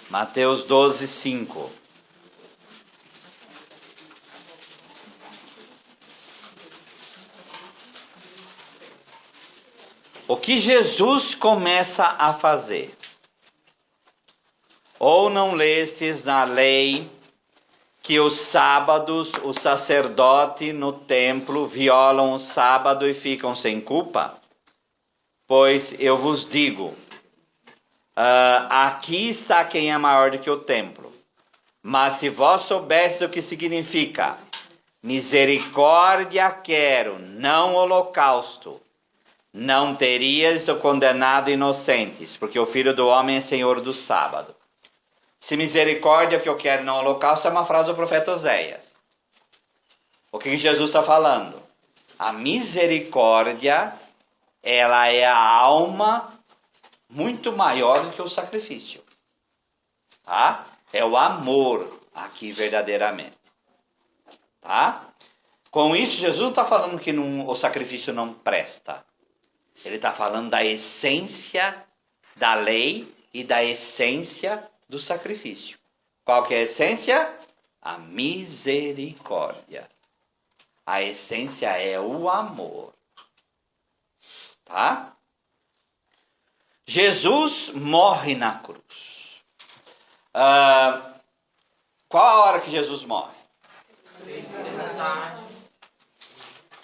Mateus 12, 5. O que Jesus começa a fazer? Ou não lestes na lei que os sábados, o sacerdote no templo violam o sábado e ficam sem culpa? Pois eu vos digo, aqui está quem é maior do que o templo. Mas se vós soubesseis o que significa, misericórdia quero, não holocausto, não terias o condenado inocentes, porque o Filho do Homem é Senhor do sábado. Se misericórdia que eu quero não holocausto é uma frase do profeta Oséias. O que Jesus está falando? A misericórdia, ela é a alma muito maior do que o sacrifício. Tá? É o amor aqui verdadeiramente. Tá? Com isso, Jesus não está falando que o sacrifício não presta. Ele está falando da essência da lei e da essência do sacrifício. Qual que é a essência? A misericórdia. A essência é o amor. Tá? Jesus morre na cruz. Qual a hora que Jesus morre?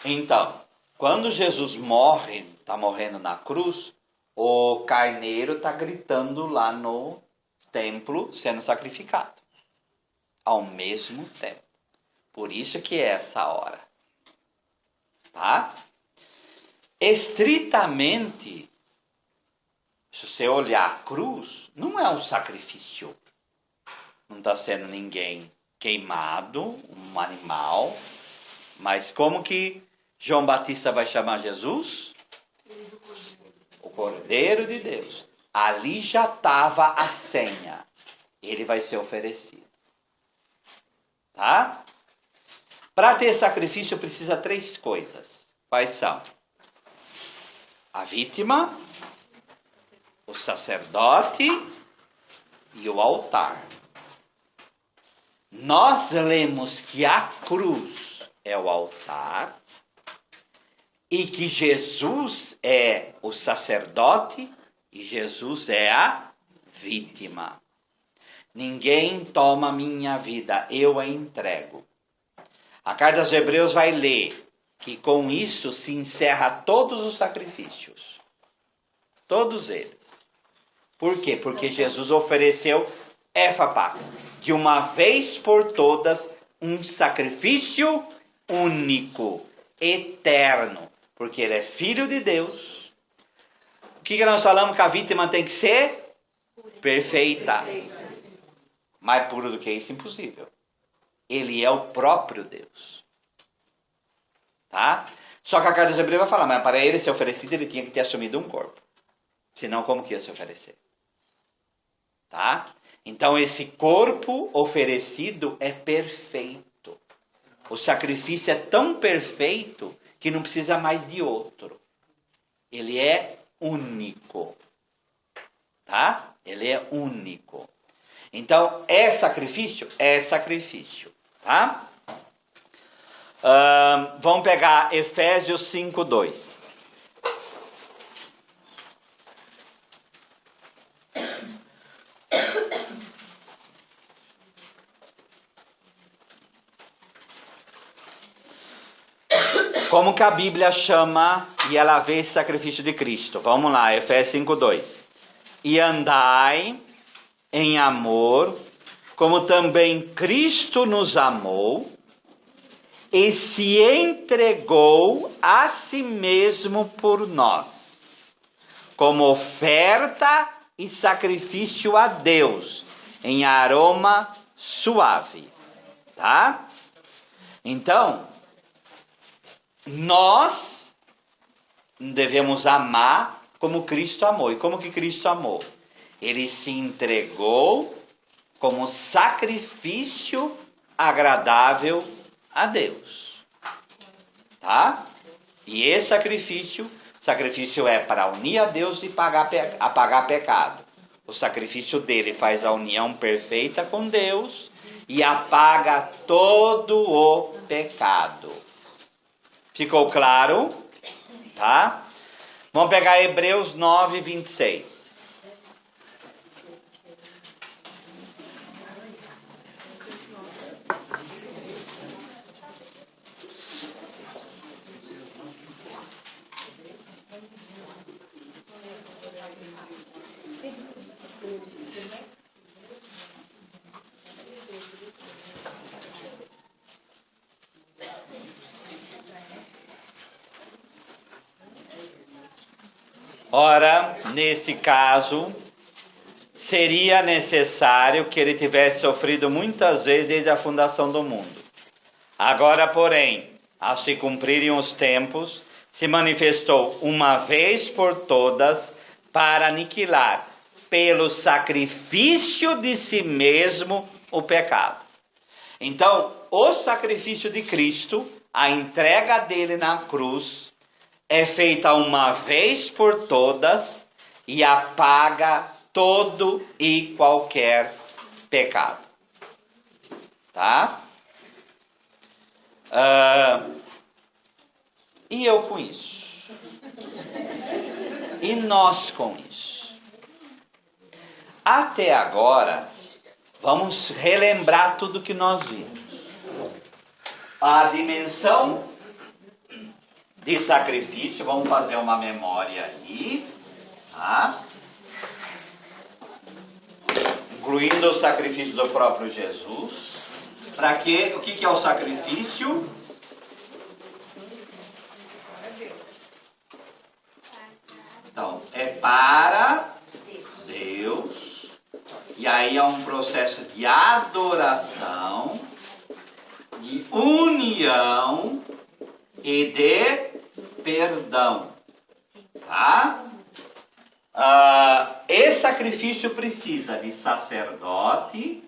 Então, quando Jesus morre, está morrendo na cruz, o carneiro está gritando lá no templo, sendo sacrificado. Ao mesmo tempo. Por isso que é essa hora. Tá? Estritamente, se você olhar a cruz, não é um sacrifício. Não está sendo ninguém queimado, um animal. Mas como que João Batista vai chamar Jesus? O Cordeiro de Deus. Ali já estava a senha. Ele vai ser oferecido. Tá? Para ter sacrifício precisa 3 coisas. Quais são? A vítima, o sacerdote e o altar. Nós lemos que a cruz é o altar e que Jesus é o sacerdote e Jesus é a vítima. Ninguém toma minha vida, eu a entrego. A carta aos Hebreus vai ler que com isso se encerra todos os sacrifícios. Todos eles. Por quê? Porque Jesus ofereceu Efapax, de uma vez por todas, um sacrifício único, eterno. Porque ele é filho de Deus. O que nós falamos que a vítima tem que ser? Perfeita. Mais puro do que isso, impossível. Ele é o próprio Deus. Tá? Só que a carta dos Hebreus vai falar, mas para ele ser oferecido, ele tinha que ter assumido um corpo. Senão, como que ia se oferecer? Tá? Então, esse corpo oferecido é perfeito. O sacrifício é tão perfeito que não precisa mais de outro. Ele é único. Tá? Ele é único. Então, é sacrifício? É sacrifício. Tá? Vamos pegar Efésios 5:2. Como que a Bíblia chama e ela vê esse sacrifício de Cristo? Vamos lá, Efésios 5:2. E andai em amor, como também Cristo nos amou e se entregou a si mesmo por nós, como oferta e sacrifício a Deus, em aroma suave. Tá? Então, nós devemos amar como Cristo amou. E como que Cristo amou? Ele se entregou como sacrifício agradável a Deus. Tá? E esse sacrifício é para unir a Deus e apagar pecado. O sacrifício dele faz a união perfeita com Deus e apaga todo o pecado. Ficou claro? Tá? Vamos pegar Hebreus 9:26. Ora, nesse caso, seria necessário que ele tivesse sofrido muitas vezes desde a fundação do mundo. Agora, porém, ao se cumprirem os tempos, se manifestou uma vez por todas para aniquilar, pelo sacrifício de si mesmo, o pecado. Então, o sacrifício de Cristo, a entrega dele na cruz, é feita uma vez por todas e apaga todo e qualquer pecado. Tá? E eu com isso? E nós com isso? Até agora, vamos relembrar tudo que nós vimos. A dimensão de sacrifício, vamos fazer uma memória aqui, tá? Incluindo o sacrifício do próprio Jesus. Para quê? O que é o sacrifício? Então, é para Deus. E aí é um processo de adoração, de união e de perdão. Tá? Esse sacrifício precisa de sacerdote,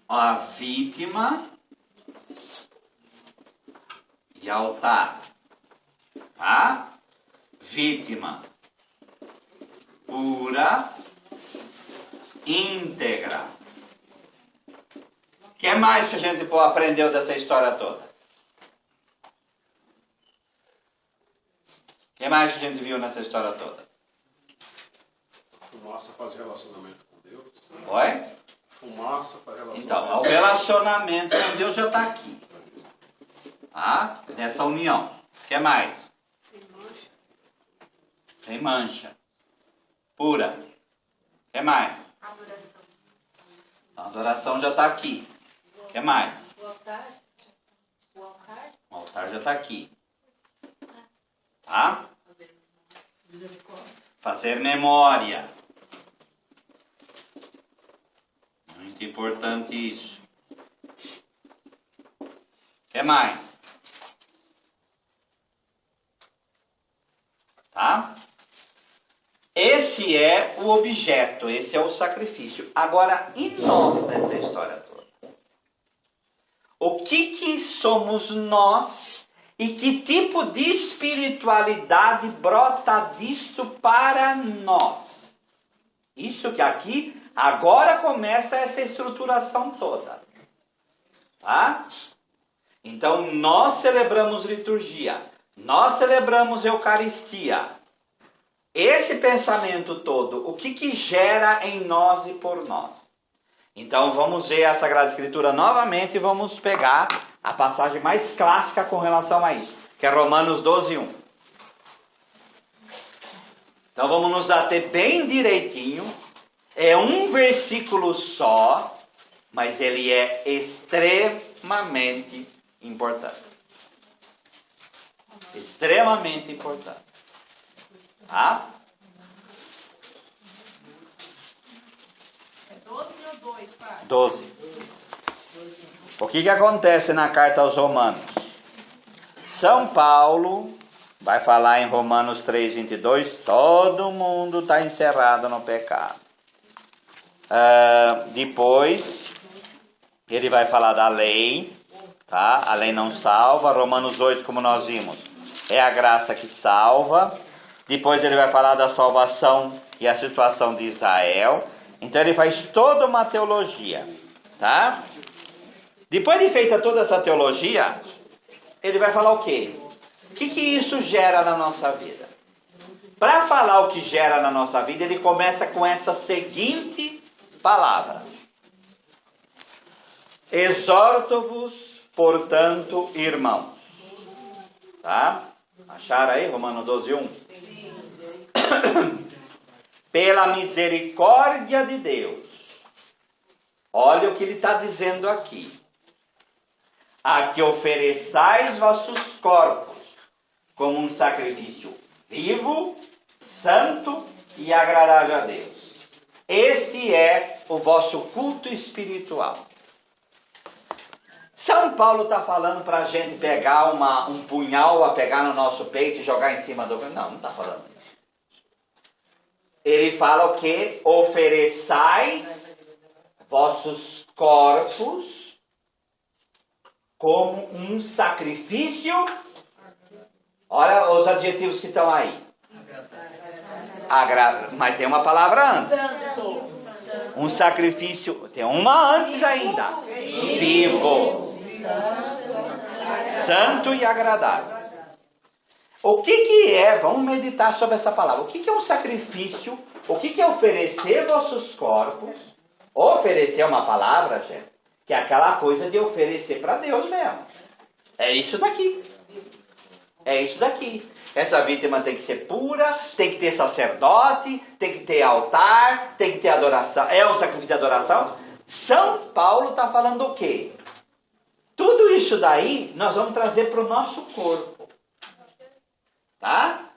a vítima e altar. Tá? Vítima pura, íntegra. O que mais que a gente aprendeu dessa história toda? O que mais que a gente viu nessa história toda? Nossa, faz relacionamento com Deus. Oi? fumaça para relacionamento. Então, o relacionamento com Deus já está aqui. Tá? Nessa união. O que mais? Sem mancha. Pura. O que mais? Adoração. A adoração já está aqui. O que mais? O altar. O altar. O altar já está aqui. Tá? Fazer memória. Muito importante isso. O que mais? Tá? Esse é o objeto, esse é o sacrifício. Agora, e nós nessa história toda? O que somos nós e que tipo de espiritualidade brota disso para nós? Isso que aqui, agora começa essa estruturação toda. Tá? Então, nós celebramos liturgia, nós celebramos Eucaristia. Esse pensamento todo, o que gera em nós e por nós? Então vamos ver a Sagrada Escritura novamente e vamos pegar a passagem mais clássica com relação a isso, que é Romanos 12:1. Então vamos nos ater bem direitinho. É um versículo só, mas ele é extremamente importante. Extremamente importante. Tá? É 12 ou 2, pai? 12. O que acontece na carta aos Romanos? São Paulo vai falar em Romanos 3:22, todo mundo está encerrado no pecado. Depois, ele vai falar da lei, tá? A lei não salva. Romanos 8, como nós vimos, é a graça que salva. Depois ele vai falar da salvação e a situação de Israel. Então ele faz toda uma teologia, tá? Depois de feita toda essa teologia, ele vai falar o quê? O que isso gera na nossa vida? Para falar o que gera na nossa vida, ele começa com essa seguinte palavra: exorto-vos, portanto, irmãos. Tá? Acharam aí Romanos 12:1? Pela misericórdia de Deus. Olha o que ele está dizendo aqui. A que ofereçais vossos corpos como um sacrifício vivo, santo e agradável a Deus. Este é o vosso culto espiritual. São Paulo está falando para a gente pegar um punhal, a pegar no nosso peito e jogar em cima do... Não está falando isso. Ele fala o que? Ofereçais vossos corpos como um sacrifício. Olha os adjetivos que estão aí. Mas tem uma palavra antes. Um sacrifício, tem uma antes ainda. Vivo. Santo e agradável. O que é, vamos meditar sobre essa palavra. O que é um sacrifício? O que é oferecer vossos corpos? Oferecer é uma palavra, gente, que é aquela coisa de oferecer para Deus mesmo. É isso daqui. É isso daqui. Essa vítima tem que ser pura, tem que ter sacerdote, tem que ter altar, tem que ter adoração. É um sacrifício de adoração? São Paulo está falando o quê? Tudo isso daí nós vamos trazer para o nosso corpo. Tá?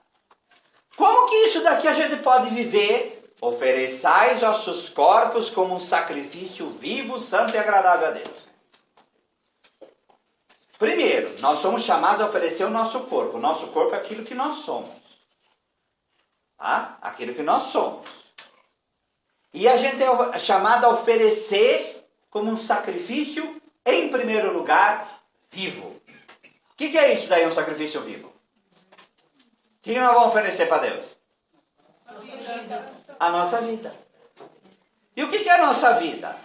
Como que isso daqui a gente pode viver? Ofereçais vossos corpos como um sacrifício vivo, santo e agradável a Deus. Primeiro, nós somos chamados a oferecer o nosso corpo. O nosso corpo é aquilo que nós somos. Tá? Aquilo que nós somos. E a gente é chamado a oferecer como um sacrifício, em primeiro lugar, vivo. O que é isso daí, um sacrifício vivo? O que nós vamos oferecer para Deus? A nossa vida. E o que é a nossa vida?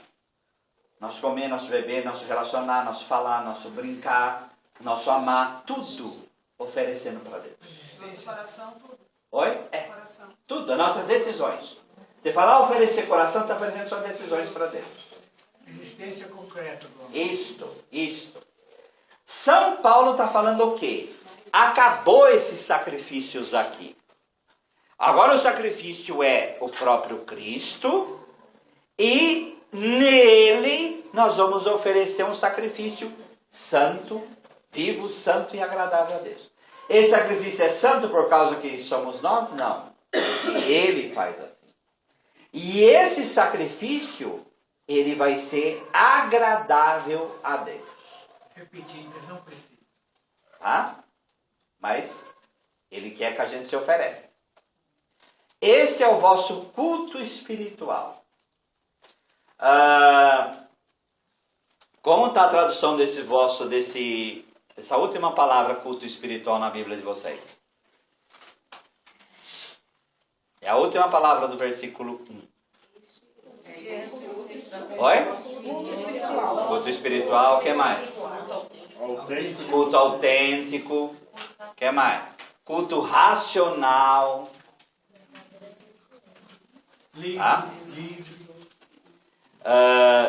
Nosso comer, nosso beber, nosso relacionar, nosso falar, nosso brincar, nosso amar, tudo oferecendo para Deus. Nosso coração, tudo. Oi? É. Coração. Tudo, as nossas decisões. Você falar oferecer coração, está oferecendo suas decisões para Deus. existência concreta do amor. Isto. São Paulo está falando o quê? Acabou esses sacrifícios aqui. Agora o sacrifício é o próprio Cristo e nele nós vamos oferecer um sacrifício santo, vivo, santo e agradável a Deus. Esse sacrifício é santo por causa que somos nós? Não. Ele faz assim. E esse sacrifício, ele vai ser agradável a Deus. Repetindo, ele não precisa. Tá? Mas ele quer que a gente se ofereça. Esse é o vosso culto espiritual. Como está a tradução dessa última palavra, culto espiritual, na Bíblia de vocês? É a última palavra do versículo 1. Oi? Culto espiritual, o que mais? Culto autêntico, o que mais? Culto racional. Tá?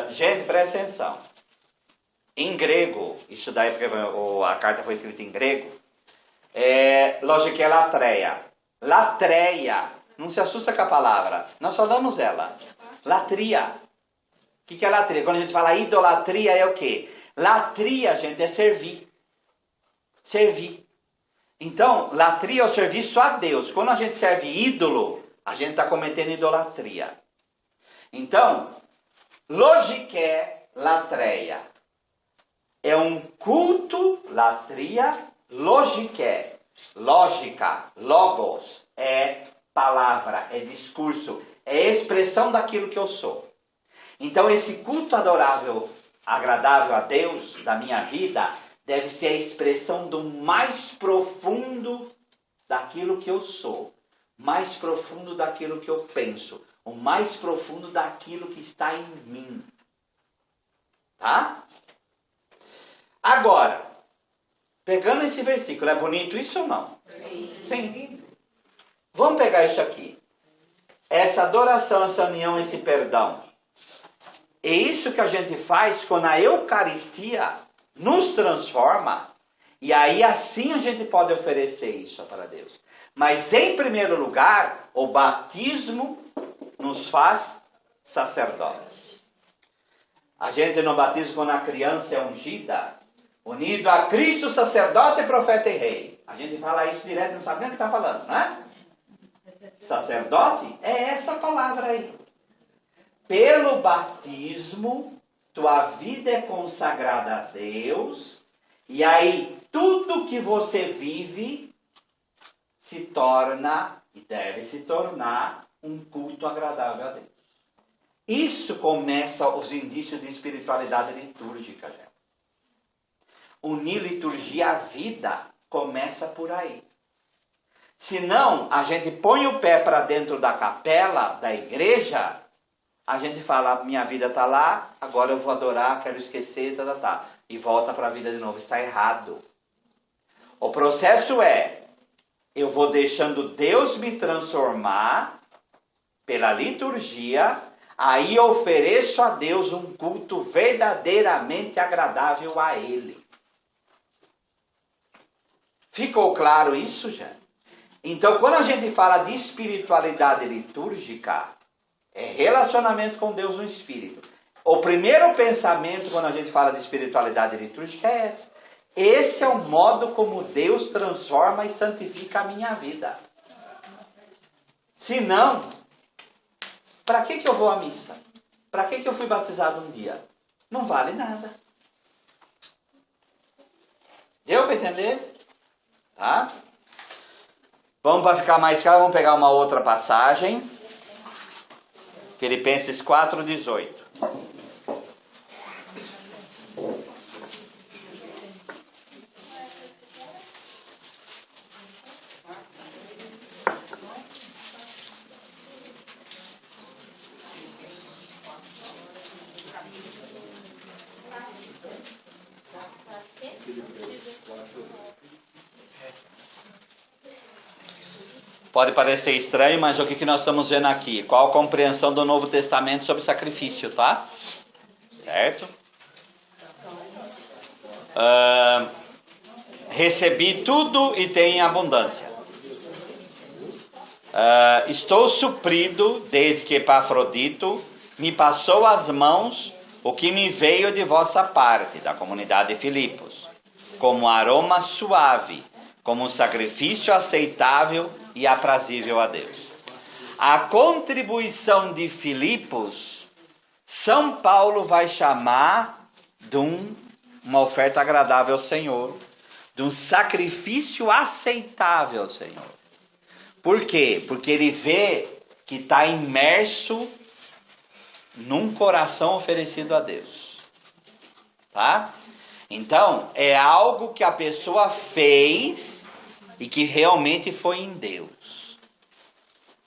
Gente, presta atenção. Em grego, isso daí porque a carta foi escrita em grego, lógica é latreia. Latreia, não se assusta com a palavra, nós falamos ela. Latria. O que é latria? Quando a gente fala idolatria é o quê? Latria, gente, é servir. Servir. Então, latria é o serviço a Deus. Quando a gente serve ídolo, a gente está cometendo idolatria. Então, logiqué latreia. É um culto, latria, logiqué. Lógica, logos, é palavra, é discurso, é expressão daquilo que eu sou. Então, esse culto adorável, agradável a Deus da minha vida, deve ser a expressão do mais profundo daquilo que eu sou, mais profundo daquilo que eu penso, o mais profundo daquilo que está em mim. Tá? Agora, pegando esse versículo, é bonito isso ou não? Sim. Vamos pegar isso aqui. Essa adoração, essa união, esse perdão. É isso que a gente faz quando a Eucaristia nos transforma. E aí assim a gente pode oferecer isso para Deus. Mas em primeiro lugar, o batismo nos faz sacerdotes. A gente no batismo, quando a criança é ungida, unido a Cristo, sacerdote, profeta e rei. A gente fala isso direto, não sabe nem o que está falando, né? Sacerdote é essa palavra aí. Pelo batismo, tua vida é consagrada a Deus, e aí tudo que você vive se torna e deve se tornar um culto agradável a Deus. Isso começa os indícios de espiritualidade litúrgica, gente. Unir liturgia à vida começa por aí. Senão, a gente põe o pé para dentro da capela, da igreja, a gente fala, minha vida está lá, agora eu vou adorar, quero esquecer, e volta para a vida de novo. Está errado. O processo é, eu vou deixando Deus me transformar pela liturgia, aí eu ofereço a Deus um culto verdadeiramente agradável a Ele. Ficou claro isso, gente? Então, quando a gente fala de espiritualidade litúrgica, é relacionamento com Deus no Espírito. O primeiro pensamento, quando a gente fala de espiritualidade litúrgica, é esse. Esse é o modo como Deus transforma e santifica a minha vida. Se não, para que eu vou à missa? Para que eu fui batizado um dia? Não vale nada. Deu para entender? Tá? Vamos para ficar mais claro, vamos pegar uma outra passagem. Filipenses 4:18. Pode parecer estranho, mas o que nós estamos vendo aqui? Qual a compreensão do Novo Testamento sobre sacrifício, tá? certo? Recebi tudo e tenho em abundância. Estou suprido desde que Epafrodito me passou às mãos o que me veio de vossa parte, da comunidade de Filipos, como aroma suave, como sacrifício aceitável e aprazível a Deus. A contribuição de Filipos, São Paulo vai chamar de uma oferta agradável ao Senhor, de um sacrifício aceitável ao Senhor. Por quê? Porque ele vê que está imerso num coração oferecido a Deus. Tá? Então, é algo que a pessoa fez e que realmente foi em Deus.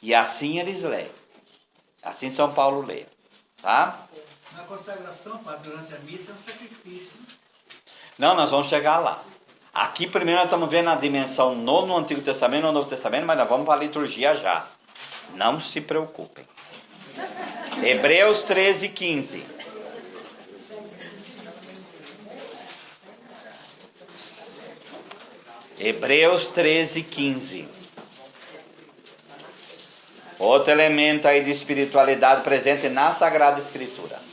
E assim eles leem. Assim São Paulo lê. Tá? Na consagração, padre, durante a missa é um sacrifício. Não, nós vamos chegar lá. Aqui primeiro nós estamos vendo a dimensão no Antigo Testamento e no Novo Testamento, mas nós vamos para a liturgia já. Não se preocupem. Hebreus 13, 15. Hebreus 13, 15. Outro elemento aí de espiritualidade presente na Sagrada Escritura.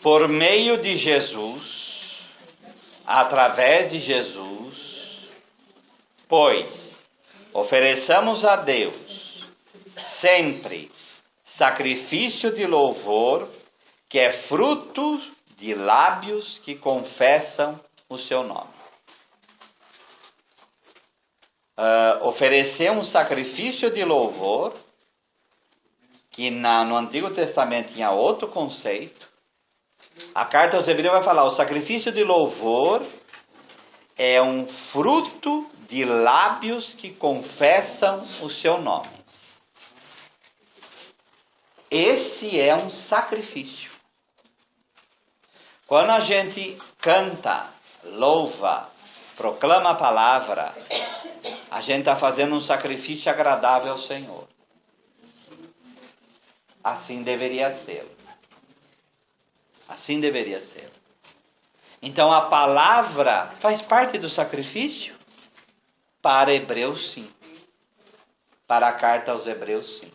Por meio de Jesus, através de Jesus, pois ofereçamos a Deus sempre sacrifício de louvor, que é fruto de lábios que confessam o seu nome. Oferecer um sacrifício de louvor, que no Antigo Testamento tinha outro conceito. A carta aos Hebreus vai falar, o sacrifício de louvor é um fruto de lábios que confessam o seu nome. Esse é um sacrifício. Quando a gente canta, louva, proclama a palavra, a gente está fazendo um sacrifício agradável ao Senhor. Assim deveria ser. Assim deveria ser. Então a palavra faz parte do sacrifício? Para Hebreus, sim. Para a carta aos Hebreus, sim.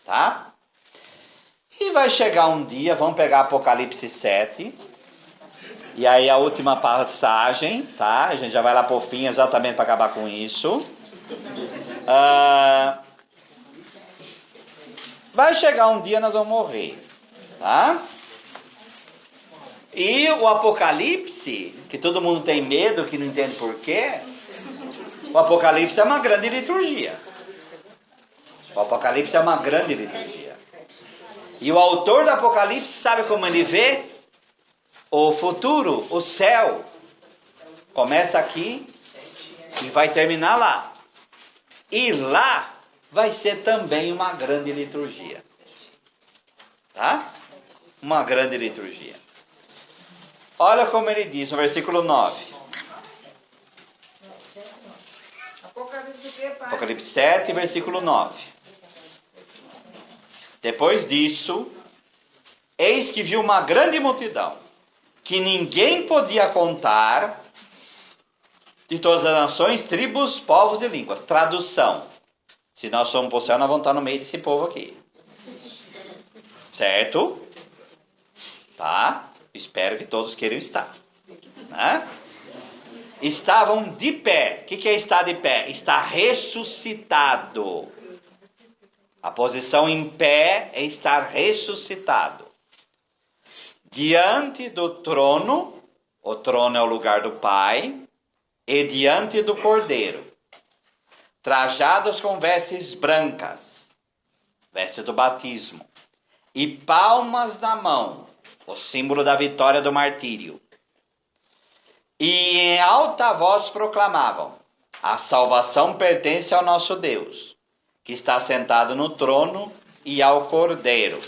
Tá? E vai chegar um dia, vamos pegar Apocalipse 7. E aí a última passagem, tá? A gente já vai lá pro fim exatamente para acabar com isso. Vai chegar um dia, nós vamos morrer. Tá? E o Apocalipse, que todo mundo tem medo, que não entende porquê, o Apocalipse é uma grande liturgia. O Apocalipse é uma grande liturgia. E o autor do Apocalipse sabe como ele vê o futuro, o céu. Começa aqui e vai terminar lá. E lá vai ser também uma grande liturgia. Tá? Uma grande liturgia. Olha como ele diz no versículo 9. Apocalipse 7, versículo 9. Depois disso, eis que viu uma grande multidão, que ninguém podia contar, de todas as nações, tribos, povos e línguas. Tradução. Se nós somos para o céu, nós vamos estar no meio desse povo aqui. Certo? Tá? Espero que todos queiram estar. Né? Estavam de pé. O que é estar de pé? Está ressuscitado. A posição em pé é estar ressuscitado. Diante do trono, o trono é o lugar do Pai, e diante do Cordeiro, trajados com vestes brancas, veste do batismo, e palmas na mão, o símbolo da vitória do martírio. E em alta voz proclamavam: a salvação pertence ao nosso Deus, que está sentado no trono e ao Cordeiro.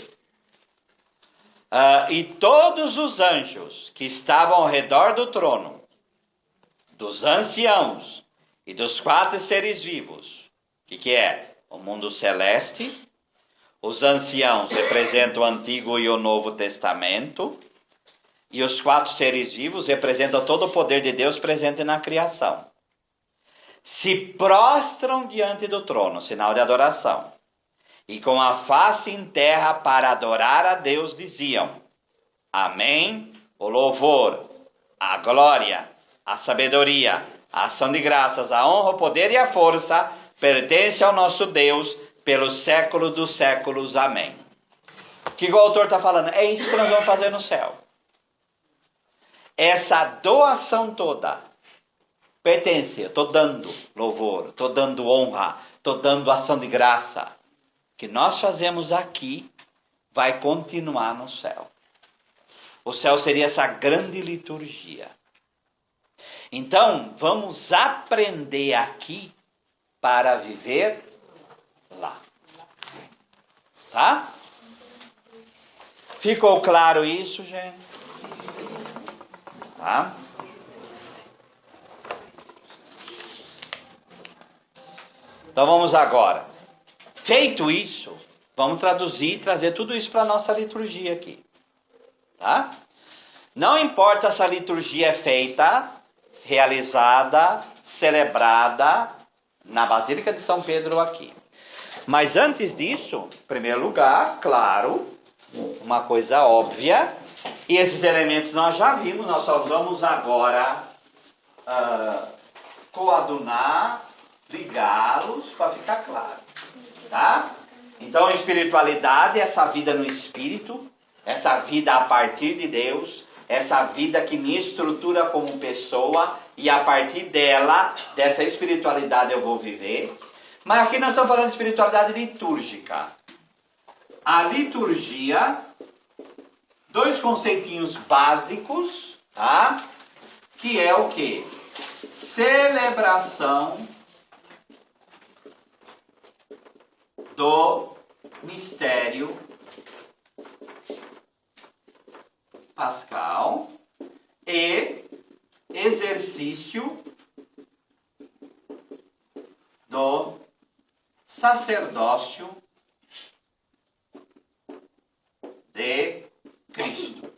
E todos os anjos que estavam ao redor do trono, dos anciãos e dos 4 seres vivos, o que é? O mundo celeste. Os anciãos representam o Antigo e o Novo Testamento. E os 4 seres vivos representam todo o poder de Deus presente na criação. Se prostram diante do trono, sinal de adoração. E com a face em terra para adorar a Deus diziam: Amém, o louvor, a glória, a sabedoria, a ação de graças, a honra, o poder e a força pertence ao nosso Deus pelos séculos dos séculos. Amém. O que o autor está falando? É isso que nós vamos fazer no céu. Essa doação toda pertence, eu estou dando louvor, estou dando honra, estou dando ação de graça. Que nós fazemos aqui vai continuar no céu. O céu seria essa grande liturgia. Então, vamos aprender aqui para viver lá. Tá? Ficou claro isso, gente? Tá? Então vamos agora. Feito isso, vamos traduzir e trazer tudo isso para a nossa liturgia aqui. Tá? Não importa se a liturgia é feita, realizada, celebrada na Basílica de São Pedro aqui. Mas antes disso, em primeiro lugar, claro, uma coisa óbvia, e esses elementos nós já vimos, nós só vamos agora coadunar, ligá-los para ficar claro. Tá? Então, espiritualidade é essa vida no Espírito, essa vida a partir de Deus, essa vida que me estrutura como pessoa, e a partir dela, dessa espiritualidade eu vou viver. Mas aqui nós estamos falando de espiritualidade litúrgica. A liturgia, 2 conceitinhos básicos, tá? Que é o quê? Celebração do mistério pascal e exercício do sacerdócio de Cristo.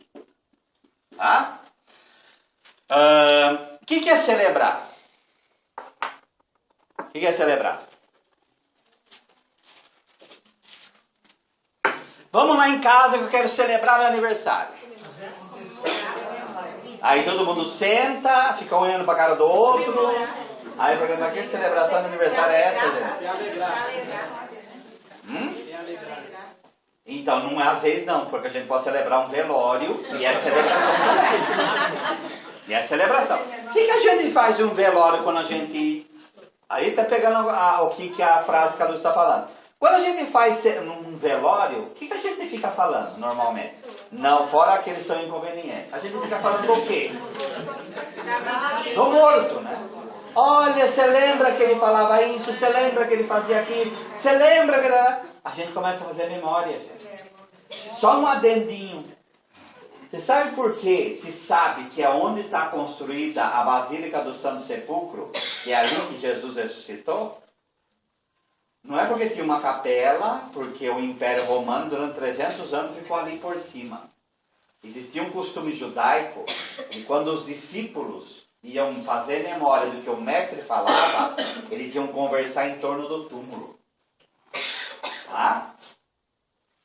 Tá? O que é celebrar? O que é celebrar? Vamos lá em casa que eu quero celebrar meu aniversário. Aí todo mundo senta, fica olhando para a cara do outro. Aí pergunta: que celebração de aniversário é essa, gente? Se alegrar. Se alegrar. Então, não é às vezes não, porque a gente pode celebrar um velório e é celebração também. E é celebração. O que a gente faz em um velório quando a gente... Aí tá pegando o que a frase que a Luz está falando. Quando a gente faz um velório, o que a gente fica falando normalmente? Não, fora aqueles que são inconvenientes. A gente fica falando do quê? Do morto, né? Olha, você lembra que ele falava isso? Você lembra que ele fazia aquilo? Você lembra que era... A gente começa a fazer memória, gente. Só um adendinho. Você sabe por quê? Se sabe que é onde está construída a Basílica do Santo Sepulcro, que é ali que Jesus ressuscitou? Não é porque tinha uma capela, porque o Império Romano durante 300 anos ficou ali por cima. Existia um costume judaico, e quando os discípulos iam fazer memória do que o mestre falava, eles iam conversar em torno do túmulo. Tá?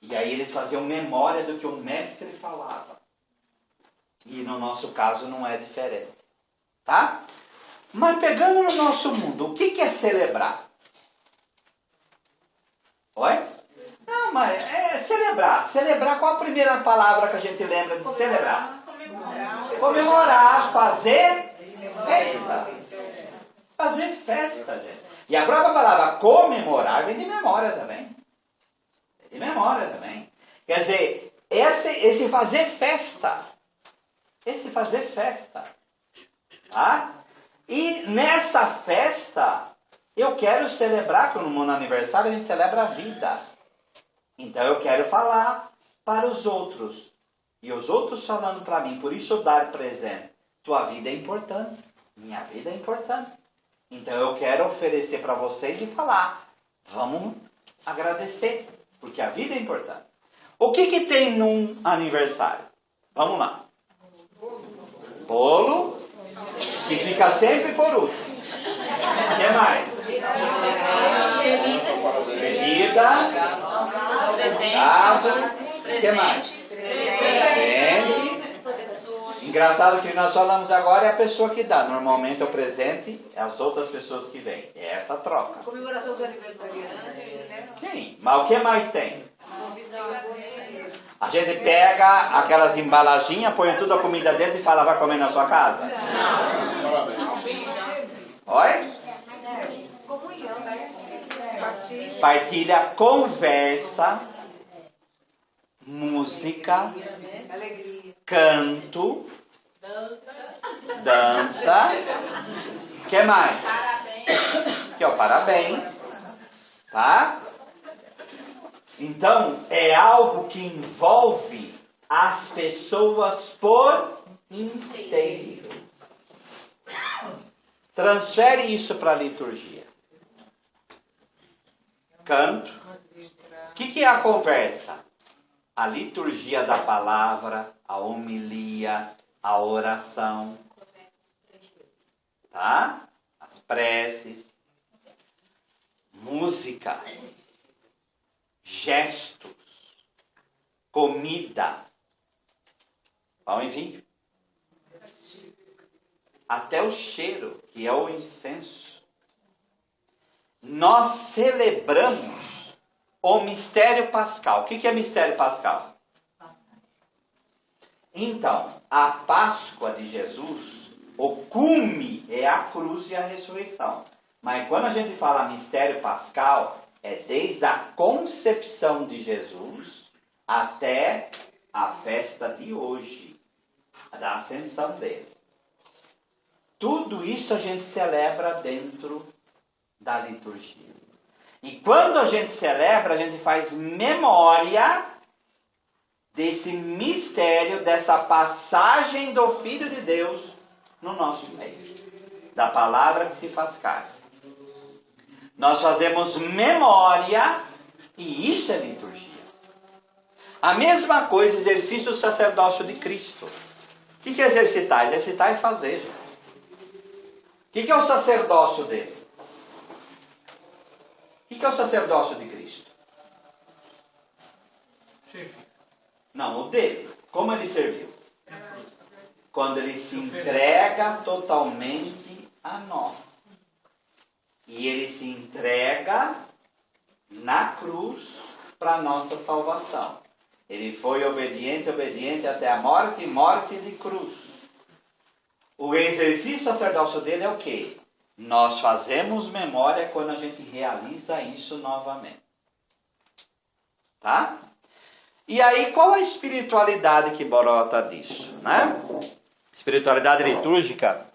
E aí eles faziam memória do que o mestre falava. E no nosso caso não é diferente. Tá? Mas pegando no nosso mundo, o que é celebrar? Oi? Não, mas é celebrar. Celebrar, qual a primeira palavra que a gente lembra de celebrar? Comemorar, fazer festa. Fazer festa, gente. E a própria palavra comemorar vem de memória também. Vem de memória também. Quer dizer, esse fazer festa. Esse fazer festa. Tá? E nessa festa... Eu quero celebrar, quando no aniversário a gente celebra a vida. Então eu quero falar para os outros. E os outros falando para mim. Por isso dar presente. Tua vida é importante. Minha vida é importante. Então eu quero oferecer para vocês e falar. Vamos agradecer. Porque a vida é importante. O que tem num aniversário? Vamos lá. Bolo. Que fica sempre por último. O que mais? Bebida. O que mais? Presente. Engraçado que nós falamos agora é a pessoa que dá. Normalmente o presente é as outras pessoas que vêm. É essa troca. Comemoração do aniversariante, né? Sim, mas o que mais tem? A gente pega aquelas embalaginhas, põe tudo a comida dentro e fala, vai comer na sua casa? Oi? Comunhão, né? Partilha, conversa, música, canto, dança. O que mais? Que é o parabéns. Tá? Então, é algo que envolve as pessoas por inteiro. Transfere isso para a liturgia. Canto. O que é a conversa? A liturgia da palavra, a homilia, a oração. Tá? As preces. Música. Gestos. Comida. Pão e vinho. Até o cheiro, que é o incenso. Nós celebramos o mistério pascal. O que é mistério pascal? Então, a Páscoa de Jesus, o cume é a cruz e a ressurreição. Mas quando a gente fala mistério pascal, é desde a concepção de Jesus até a festa de hoje, da ascensão dele. Tudo isso a gente celebra dentro da liturgia. E quando a gente celebra, a gente faz memória desse mistério, dessa passagem do Filho de Deus no nosso meio. Da palavra que se faz carne. Nós fazemos memória e isso é liturgia. A mesma coisa, exercício do sacerdócio de Cristo. O que é exercitar? Exercitar é fazer. O que é o sacerdócio dele? O que é o sacerdócio de Cristo? Servir. Não, o dele. Como ele serviu? Quando ele se entrega totalmente a nós. E ele se entrega na cruz para a nossa salvação. Ele foi obediente até a morte, morte de cruz. O exercício sacerdócio dele é o quê? Nós fazemos memória quando a gente realiza isso novamente. Tá? E aí, qual a espiritualidade que brota disso? Né? Espiritualidade litúrgica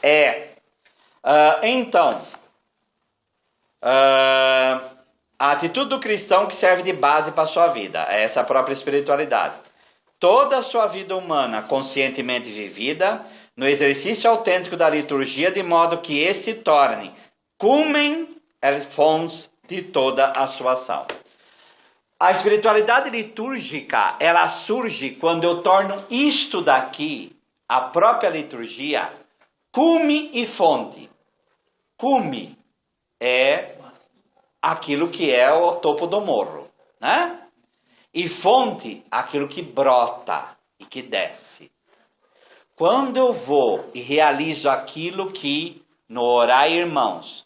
é, a atitude do cristão que serve de base para a sua vida. É essa própria espiritualidade. Toda a sua vida humana conscientemente vivida no exercício autêntico da liturgia, de modo que esse torne cumen et fons de toda a sua ação. A espiritualidade litúrgica, ela surge quando eu torno isto daqui, a própria liturgia, cume e fonte. Cume é aquilo que é o topo do morro, né? E fonte, aquilo que brota e que desce. Quando eu vou e realizo aquilo que no orai irmãos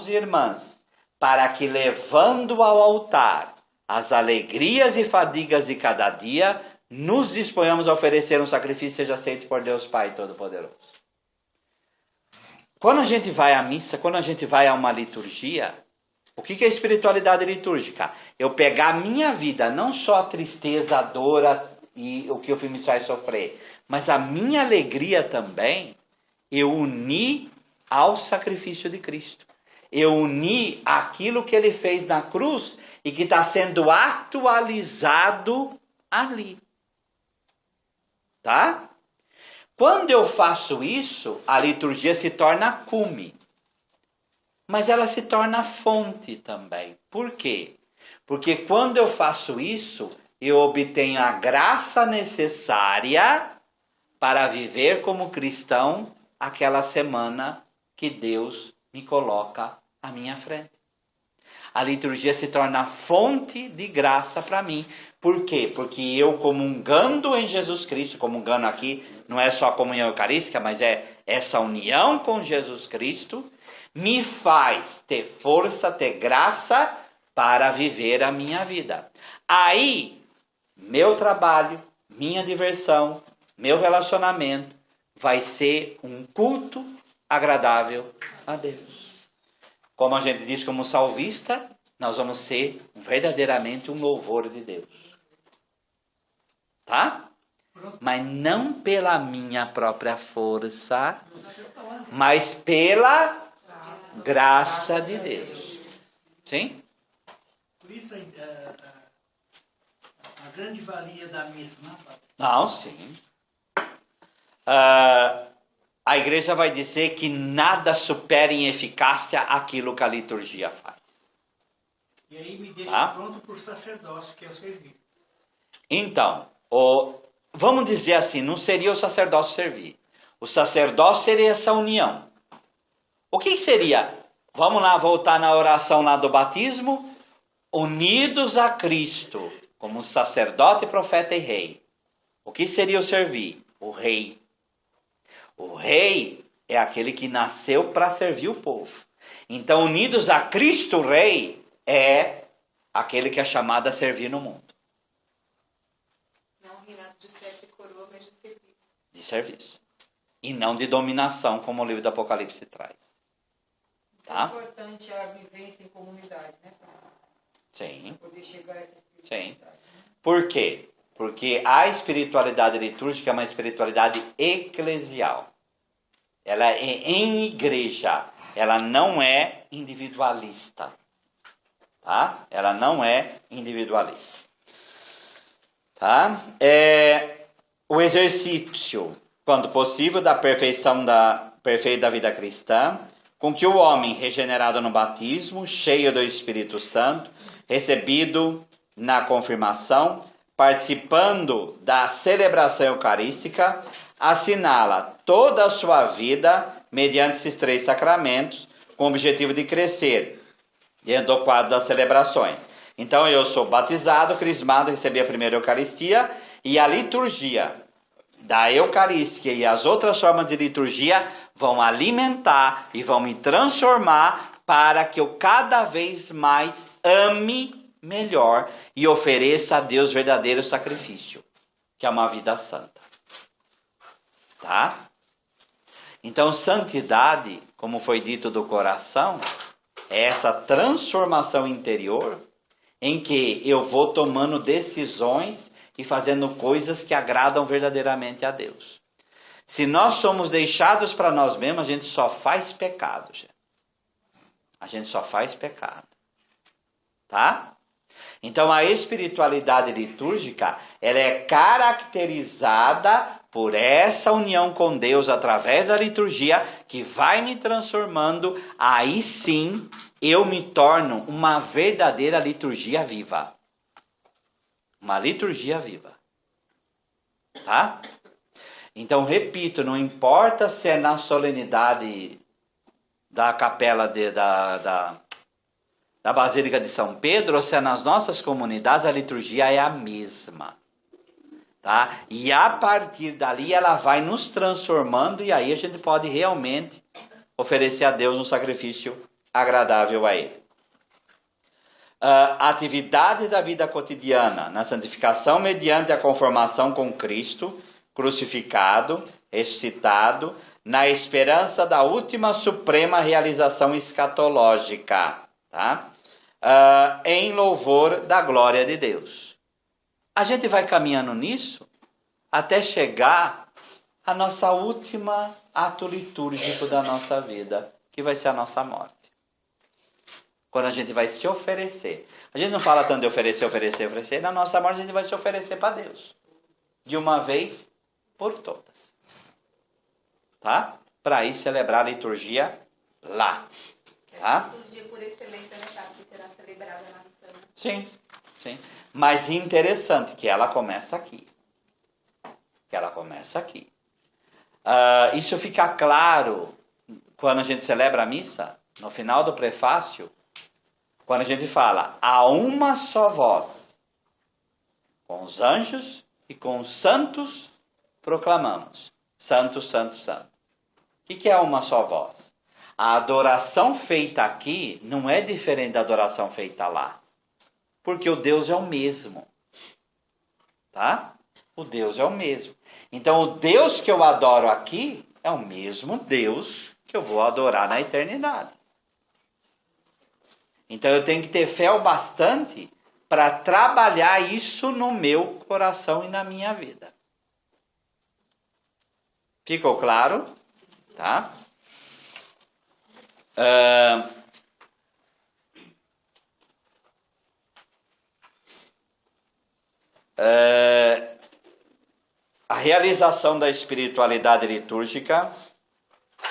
e irmãs, para que levando ao altar as alegrias e fadigas de cada dia, nos disponhamos a oferecer um sacrifício seja aceito por Deus Pai Todo-Poderoso. Quando a gente vai à missa, quando a gente vai a uma liturgia, o que é espiritualidade litúrgica? Eu pegar a minha vida, não só a tristeza, a dor e o que eu me faz sofrer, mas a minha alegria também, eu uni ao sacrifício de Cristo. eu uni aquilo que ele fez na cruz e que está sendo atualizado ali. Tá? Quando eu faço isso, a liturgia se torna cume. Mas ela se torna fonte também. Por quê? Porque quando eu faço isso, eu obtenho a graça necessária para viver como cristão aquela semana que Deus me coloca à minha frente. A liturgia se torna fonte de graça para mim. Por quê? Porque eu comungando em Jesus Cristo, comungando aqui não é só a comunhão eucarística, mas é essa união com Jesus Cristo, me faz ter força, ter graça para viver a minha vida. Aí, meu trabalho, minha diversão, meu relacionamento vai ser um culto agradável a Deus. Como a gente diz como salvista, nós vamos ser verdadeiramente um louvor de Deus. Tá? Mas não pela minha própria força, mas pela graça de Deus. Sim? Por isso a grande valia da missa, não é, Padre? Não, sim. A igreja vai dizer que nada supera em eficácia aquilo que a liturgia faz. E aí me deixa pronto para o sacerdócio, que é o servir. Então, vamos dizer assim, não seria o sacerdócio servir. O sacerdócio seria essa união. O que seria? Vamos lá voltar na oração lá do batismo. Unidos a Cristo, como sacerdote, profeta e rei. O que seria o servir? O rei. O rei é aquele que nasceu para servir o povo. Então, unidos a Cristo Rei, é aquele que é chamado a servir no mundo. Não reinado de 7 coroas, mas de serviço. De serviço. E não de dominação, como o livro do Apocalipse traz. Tá? É importante a vivência em comunidade, né? Sim. Para poder chegar a essa Sim. espiritualidade. Por quê? Porque a espiritualidade litúrgica é uma espiritualidade eclesial. Ela é em igreja. Ela não é individualista. Tá? Ela não é individualista. Tá? O exercício, quando possível, da perfeição perfeita da vida cristã, com que o homem regenerado no batismo, cheio do Espírito Santo, recebido na confirmação, participando da celebração eucarística, assinala toda a sua vida mediante esses 3 sacramentos, com o objetivo de crescer dentro do quadro das celebrações. Então eu sou batizado, crismado, recebi a primeira Eucaristia, e a liturgia da Eucarística e as outras formas de liturgia vão alimentar e vão me transformar para que eu cada vez mais ame melhor e ofereça a Deus verdadeiro sacrifício, que é uma vida santa. Tá? Então, santidade, como foi dito do coração, é essa transformação interior em que eu vou tomando decisões e fazendo coisas que agradam verdadeiramente a Deus. Se nós somos deixados para nós mesmos, a gente só faz pecado, gente. A gente só faz pecado. Tá? Então a espiritualidade litúrgica, ela é caracterizada por essa união com Deus através da liturgia que vai me transformando, aí sim eu me torno uma verdadeira liturgia viva. Uma liturgia viva. Tá? Então, repito, não importa se é na solenidade da capela da Basílica de São Pedro ou se é nas nossas comunidades, a liturgia é a mesma. Tá? E a partir dali ela vai nos transformando e aí a gente pode realmente oferecer a Deus um sacrifício agradável a Ele. Atividade da vida cotidiana na santificação mediante a conformação com Cristo, crucificado, ressuscitado, na esperança da última suprema realização escatológica, tá? Em louvor da glória de Deus. A gente vai caminhando nisso até chegar à nossa última ato litúrgico da nossa vida, que vai ser a nossa morte. Quando a gente vai se oferecer. A gente não fala tanto de oferecer, oferecer, oferecer. Na nossa morte a gente vai se oferecer para Deus. De uma vez por todas. Tá? Para ir celebrar a liturgia lá. Tá? A liturgia por excelência, né, sabe, que será celebrada na missa. Sim, sim. Mas interessante que ela começa aqui. Isso fica claro quando a gente celebra a missa, no final do prefácio, quando a gente fala, há uma só voz, com os anjos e com os santos proclamamos, santo, santo, santo. O que é uma só voz? A adoração feita aqui não é diferente da adoração feita lá, porque o Deus é o mesmo, tá? O Deus é o mesmo. Então, o Deus que eu adoro aqui é o mesmo Deus que eu vou adorar na eternidade. Então, eu tenho que ter fé o bastante para trabalhar isso no meu coração e na minha vida. Ficou claro? Tá? A realização da espiritualidade litúrgica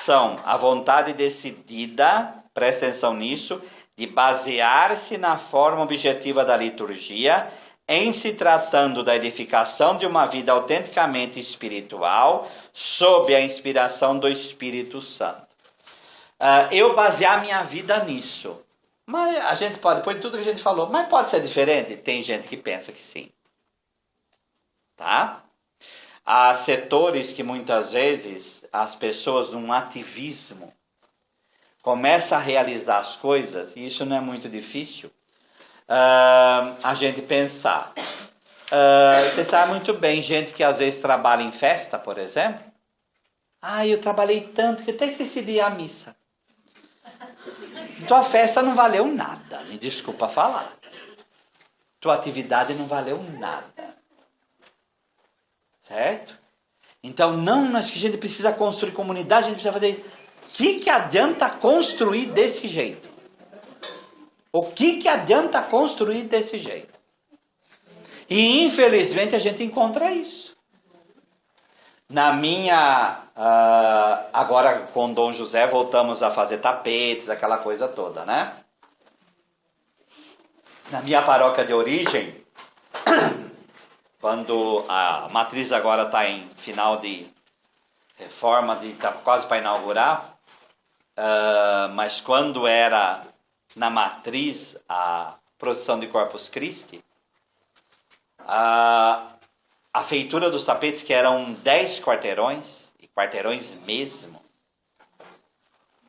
são a vontade decidida, presta atenção nisso, de basear-se na forma objetiva da liturgia, em se tratando da edificação de uma vida autenticamente espiritual, sob a inspiração do Espírito Santo. Eu basear minha vida nisso. Mas a gente pode, depois de tudo que a gente falou, mas pode ser diferente? Tem gente que pensa que sim. Tá? Há setores que muitas vezes as pessoas num ativismo começam a realizar as coisas, e isso não é muito difícil, a gente pensar. Você sabe muito bem, gente que às vezes trabalha em festa, por exemplo. Eu trabalhei tanto que até esqueci de ir à missa. Tua festa não valeu nada, me desculpa falar. Tua atividade não valeu nada. Certo? Então, nós que a gente precisa construir comunidade, a gente precisa fazer isso. O que adianta construir desse jeito? O que adianta construir desse jeito? E, infelizmente, a gente encontra isso. Na minha... agora, com Dom José, voltamos a fazer tapetes, aquela coisa toda, né? Na minha paróquia de origem... Quando a matriz agora está em final de reforma, está quase para inaugurar, mas quando era na matriz a procissão de Corpus Christi, a feitura dos tapetes, que eram 10 quarteirões, e quarteirões mesmo,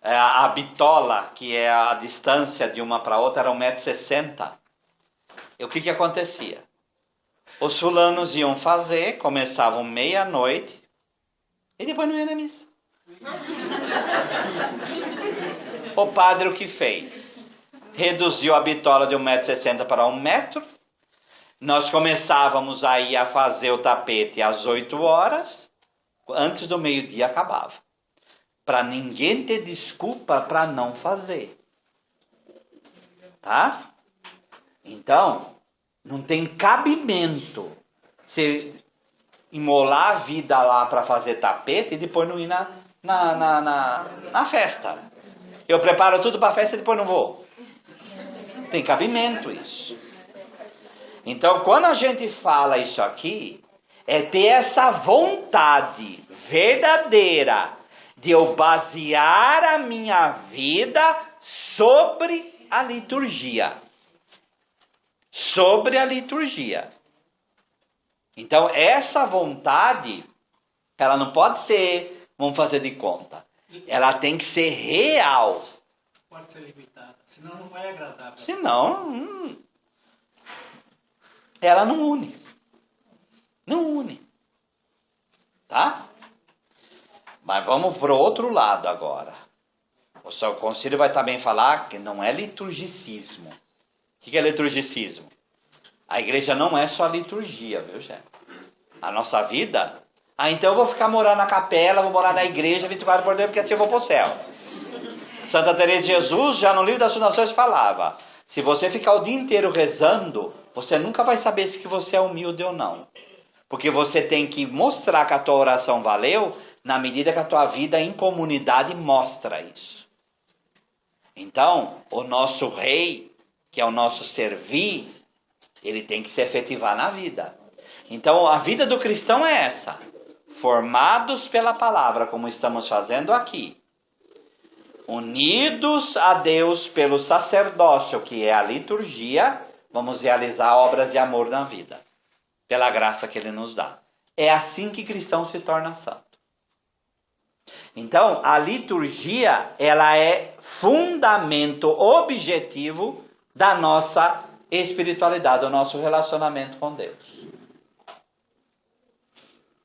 a bitola, que é a distância de uma para outra, era 1,60 m. E o que acontecia? Os fulanos iam fazer, começavam meia-noite, e depois não ia na missa. O padre o que fez? Reduziu a bitola de 1,60 m para 1 metro. Nós começávamos aí a fazer o tapete às 8 horas, antes do meio-dia acabava. Para ninguém ter desculpa para não fazer. Tá? Então... não tem cabimento você imolar a vida lá para fazer tapete e depois não ir na festa. Eu preparo tudo para a festa e depois não vou. Tem cabimento isso. Então, quando a gente fala isso aqui, é ter essa vontade verdadeira de eu basear a minha vida sobre a liturgia. Sobre a liturgia. Então, essa vontade, ela não pode ser, vamos fazer de conta. Ela tem que ser real. Pode ser limitada, senão não vai agradar. Senão, ela não une. Não une. Tá? Mas vamos para o outro lado agora. O concílio vai também falar que não é liturgicismo. O que é liturgicismo? A igreja não é só liturgia, viu, gente? A nossa vida... então eu vou ficar morando na capela, vou morar na igreja 24 por 2, porque assim eu vou para o céu. Santa Teresa de Jesus, já no Livro das Fundações, falava: se você ficar o dia inteiro rezando, você nunca vai saber se você é humilde ou não. Porque você tem que mostrar que a tua oração valeu na medida que a tua vida em comunidade mostra isso. Então, o nosso rei, que é o nosso servir, ele tem que se efetivar na vida. Então, a vida do cristão é essa: formados pela palavra, como estamos fazendo aqui, unidos a Deus pelo sacerdócio, que é a liturgia, vamos realizar obras de amor na vida, pela graça que Ele nos dá. É assim que cristão se torna santo. Então, a liturgia, ela é fundamento objetivo da nossa espiritualidade, do nosso relacionamento com Deus.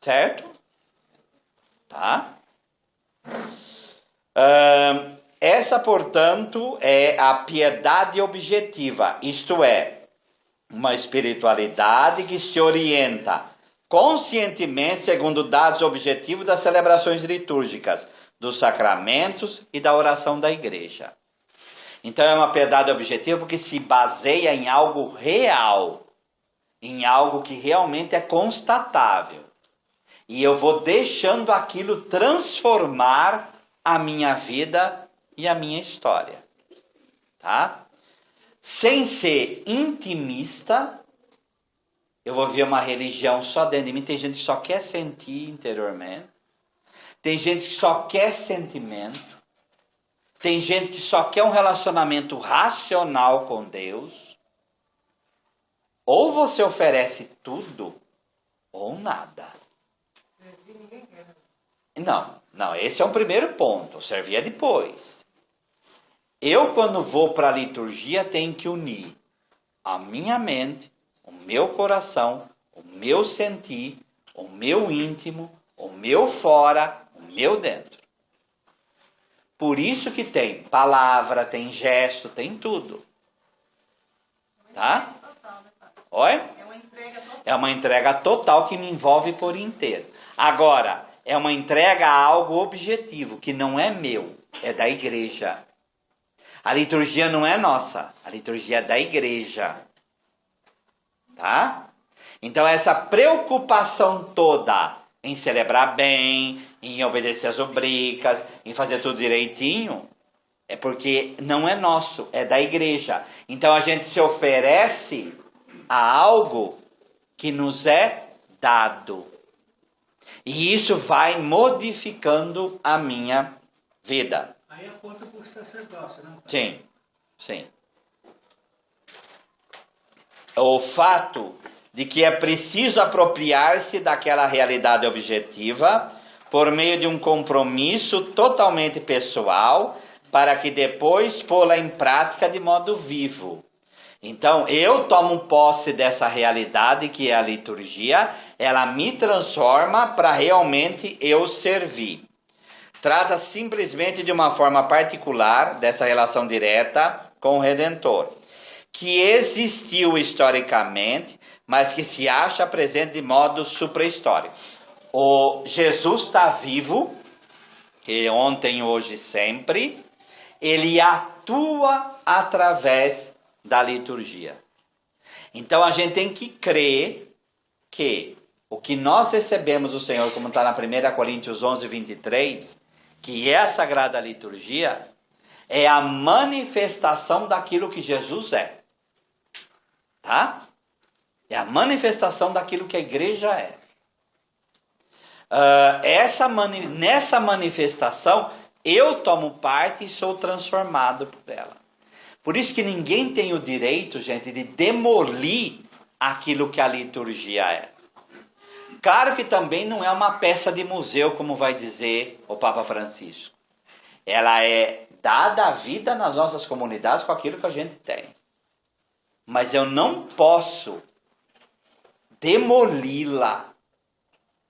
Certo? Tá? Essa, portanto, é a piedade objetiva, isto é, uma espiritualidade que se orienta conscientemente segundo dados objetivos das celebrações litúrgicas, dos sacramentos e da oração da igreja. Então é uma piedade objetiva porque se baseia em algo real, em algo que realmente é constatável. E eu vou deixando aquilo transformar a minha vida e a minha história. Tá? Sem ser intimista, eu vou ver uma religião só dentro de mim. Tem gente que só quer sentir interiormente. Tem gente que só quer sentimento. Tem gente que só quer um relacionamento racional com Deus. Ou você oferece tudo, ou nada. Não, esse é o primeiro ponto. Servir é depois. Eu, quando vou para a liturgia, tenho que unir a minha mente, o meu coração, o meu sentir, o meu íntimo, o meu fora, o meu dentro. Por isso que tem palavra, tem gesto, tem tudo. Tá? Oi? É uma entrega total que me envolve por inteiro. Agora, é uma entrega a algo objetivo, que não é meu, é da igreja. A liturgia não é nossa, a liturgia é da igreja. Tá? Então essa preocupação toda em celebrar bem, em obedecer às rubricas, em fazer tudo direitinho, é porque não é nosso, é da igreja. Então a gente se oferece a algo que nos é dado. E isso vai modificando a minha vida. Aí aponta para o sacerdócio, né? Sim, sim. O fato de que é preciso apropriar-se daquela realidade objetiva por meio de um compromisso totalmente pessoal para que depois pô-la em prática de modo vivo. Então, eu tomo posse dessa realidade que é a liturgia, ela me transforma para realmente eu servir. Trata-se simplesmente de uma forma particular dessa relação direta com o Redentor, que existiu historicamente, mas que se acha presente de modo supra-histórico. O Jesus está vivo, que ontem, hoje, sempre. Ele atua através da liturgia. Então a gente tem que crer que o que nós recebemos do Senhor, como está na 1 Coríntios 11, 23, que é a Sagrada Liturgia, é a manifestação daquilo que Jesus é. Tá? É a manifestação daquilo que a igreja é. Nessa manifestação, eu tomo parte e sou transformado por ela. Por isso que ninguém tem o direito, gente, de demolir aquilo que a liturgia é. Claro que também não é uma peça de museu, como vai dizer o Papa Francisco. Ela é dada à vida nas nossas comunidades com aquilo que a gente tem. Mas eu não posso demoli-la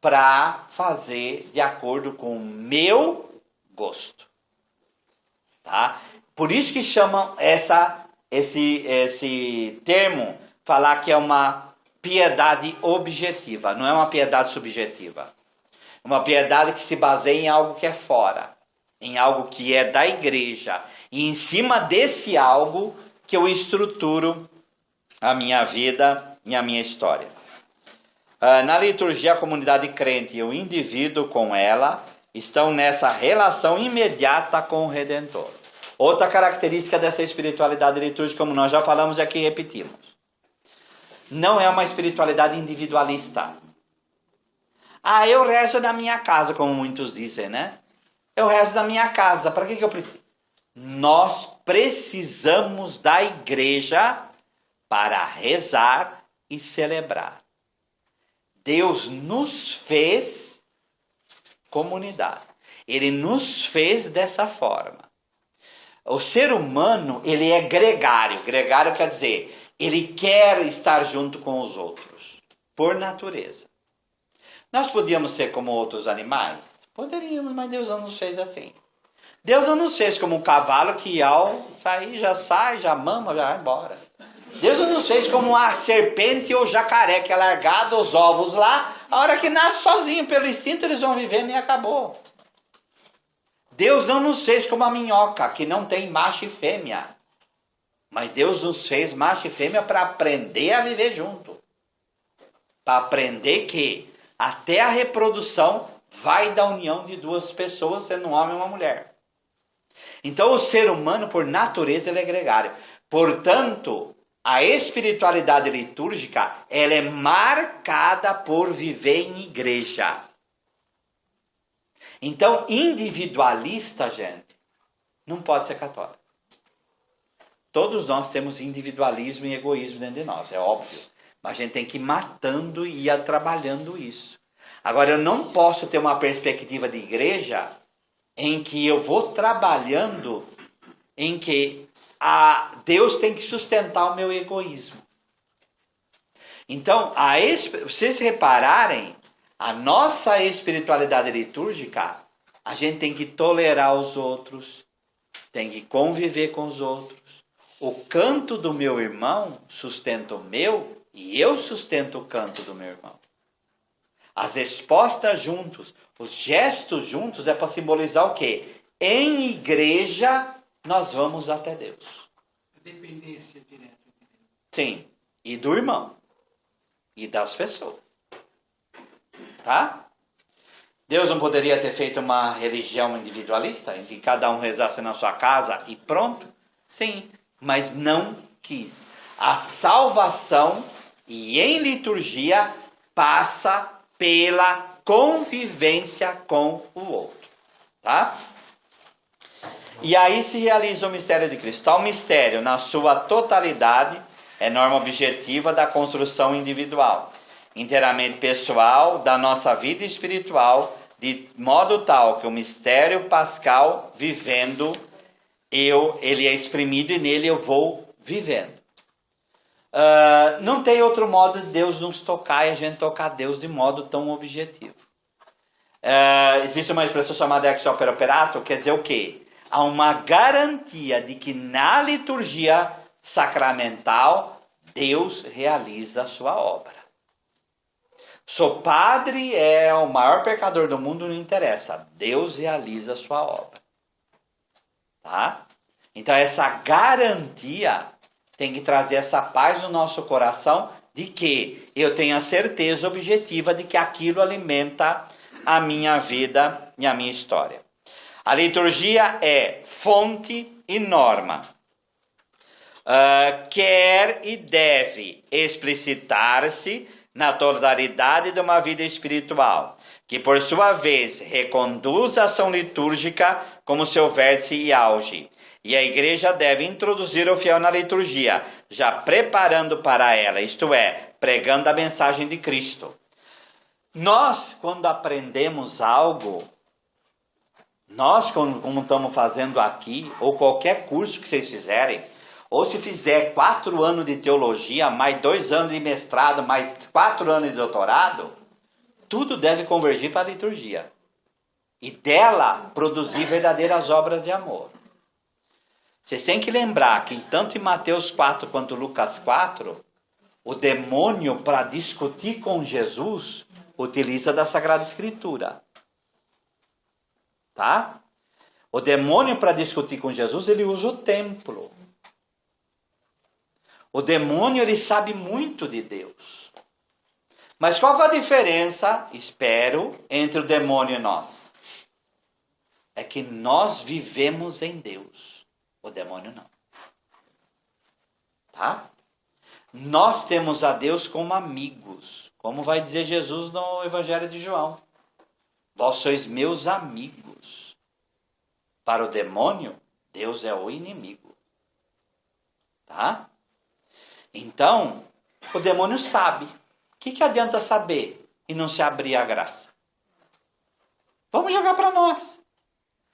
para fazer de acordo com o meu gosto. Tá? Por isso que chamam esse termo, falar que é uma piedade objetiva, não é uma piedade subjetiva. Uma piedade que se baseia em algo que é fora, em algo que é da igreja, e em cima desse algo que eu estruturo a minha vida e a minha história. Na liturgia, a comunidade crente e o indivíduo com ela estão nessa relação imediata com o Redentor. Outra característica dessa espiritualidade litúrgica, como nós já falamos e aqui repetimos, não é uma espiritualidade individualista. Eu rezo na minha casa, como muitos dizem, né? Eu rezo na minha casa, para que eu preciso? Nós precisamos da igreja para rezar e celebrar. Deus nos fez comunidade. Ele nos fez dessa forma. O ser humano, ele é gregário. Gregário quer dizer, ele quer estar junto com os outros, por natureza. Nós podíamos ser como outros animais? Poderíamos, mas Deus não nos fez assim. Deus não nos fez como um cavalo que ao sair já sai, já mama, já vai embora. Deus não nos fez como a serpente ou o jacaré que é largado os ovos lá, a hora que nasce sozinho, pelo instinto eles vão vivendo e acabou. Deus não nos fez como a minhoca, que não tem macho e fêmea. Mas Deus nos fez macho e fêmea para aprender a viver junto. Para aprender que até a reprodução vai da união de duas pessoas, sendo um homem e uma mulher. Então o ser humano, por natureza, ele é gregário. Portanto, a espiritualidade litúrgica, ela é marcada por viver em igreja. Então, individualista, gente, não pode ser católico. Todos nós temos individualismo e egoísmo dentro de nós, é óbvio. Mas a gente tem que ir matando e ir trabalhando isso. Agora, eu não posso ter uma perspectiva de igreja em que eu vou trabalhando, em que Deus tem que sustentar o meu egoísmo. Então, vocês repararem, a nossa espiritualidade litúrgica, a gente tem que tolerar os outros, tem que conviver com os outros. O canto do meu irmão sustenta o meu e eu sustento o canto do meu irmão. As respostas juntos, os gestos juntos é para simbolizar o quê? Em igreja nós vamos até Deus. Dependência direta. Sim, e do irmão. E das pessoas. Tá? Deus não poderia ter feito uma religião individualista, em que cada um rezasse na sua casa e pronto? Sim, mas não quis. A salvação, e em liturgia, passa pela convivência com o outro. Tá? E aí se realiza o mistério de Cristo. Tal mistério, na sua totalidade, é norma objetiva da construção individual, inteiramente pessoal, da nossa vida espiritual, de modo tal que o mistério pascal, vivendo, ele é exprimido e nele eu vou vivendo. Não tem outro modo de Deus nos tocar e a gente tocar Deus de modo tão objetivo. Existe uma expressão chamada ex opere operato, quer dizer o quê? Há uma garantia de que na liturgia sacramental Deus realiza a sua obra. Sou padre, é o maior pecador do mundo, não interessa. Deus realiza a sua obra. Tá? Então essa garantia tem que trazer essa paz no nosso coração de que eu tenho a certeza objetiva de que aquilo alimenta a minha vida e a minha história. A liturgia é fonte e norma. Quer e deve explicitar-se na totalidade de uma vida espiritual, que por sua vez reconduz a ação litúrgica como seu vértice e auge. E a igreja deve introduzir o fiel na liturgia, já preparando para ela, isto é, pregando a mensagem de Cristo. Nós, quando aprendemos algo, nós, como estamos fazendo aqui, ou qualquer curso que vocês fizerem, ou se fizer 4 anos de teologia, mais 2 anos de mestrado, mais 4 anos de doutorado, tudo deve convergir para a liturgia. E dela produzir verdadeiras obras de amor. Vocês têm que lembrar que tanto em Mateus 4 quanto Lucas 4, o demônio, para discutir com Jesus, utiliza da Sagrada Escritura. Tá? O demônio, para discutir com Jesus, ele usa o templo. O demônio, ele sabe muito de Deus. Mas qual é a diferença, espero, entre o demônio e nós? É que nós vivemos em Deus. O demônio não. Tá? Nós temos a Deus como amigos. Como vai dizer Jesus no Evangelho de João. Vós sois meus amigos. Para o demônio, Deus é o inimigo. Tá? Então, o demônio sabe. O que adianta saber e não se abrir a graça? Vamos jogar para nós.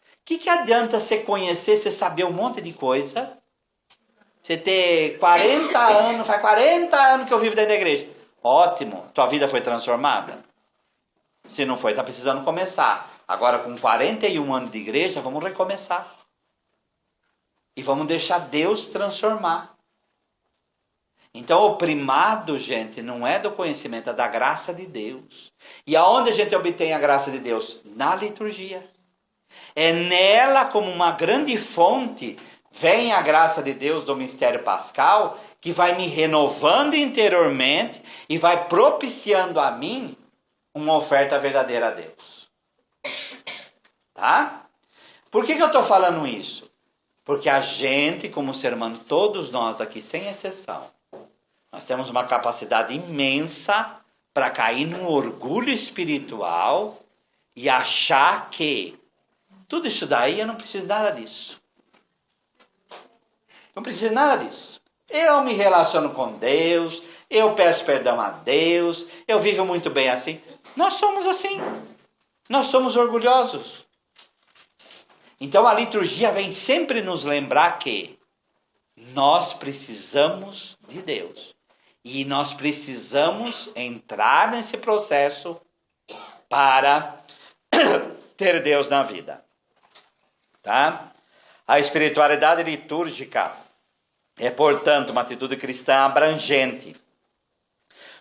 O que adianta você conhecer, você saber um monte de coisa? Você ter 40 anos, faz 40 anos que eu vivo dentro da igreja. Ótimo, tua vida foi transformada? Se não foi, está precisando começar. Agora, com 41 anos de igreja, vamos recomeçar. E vamos deixar Deus transformar. Então, o primado, gente, não é do conhecimento, é da graça de Deus. E aonde a gente obtém a graça de Deus? Na liturgia. É nela, como uma grande fonte, vem a graça de Deus do mistério pascal, que vai me renovando interiormente e vai propiciando a mim uma oferta verdadeira a Deus. Tá? Por que eu estou falando isso? Porque a gente, como ser humano, todos nós aqui, sem exceção, nós temos uma capacidade imensa para cair num orgulho espiritual e achar que tudo isso daí eu não preciso nada disso. Não preciso nada disso. Eu me relaciono com Deus, eu peço perdão a Deus, eu vivo muito bem assim. Nós somos assim. Nós somos orgulhosos. Então a liturgia vem sempre nos lembrar que nós precisamos de Deus. E nós precisamos entrar nesse processo para ter Deus na vida. Tá? A espiritualidade litúrgica é, portanto, uma atitude cristã abrangente,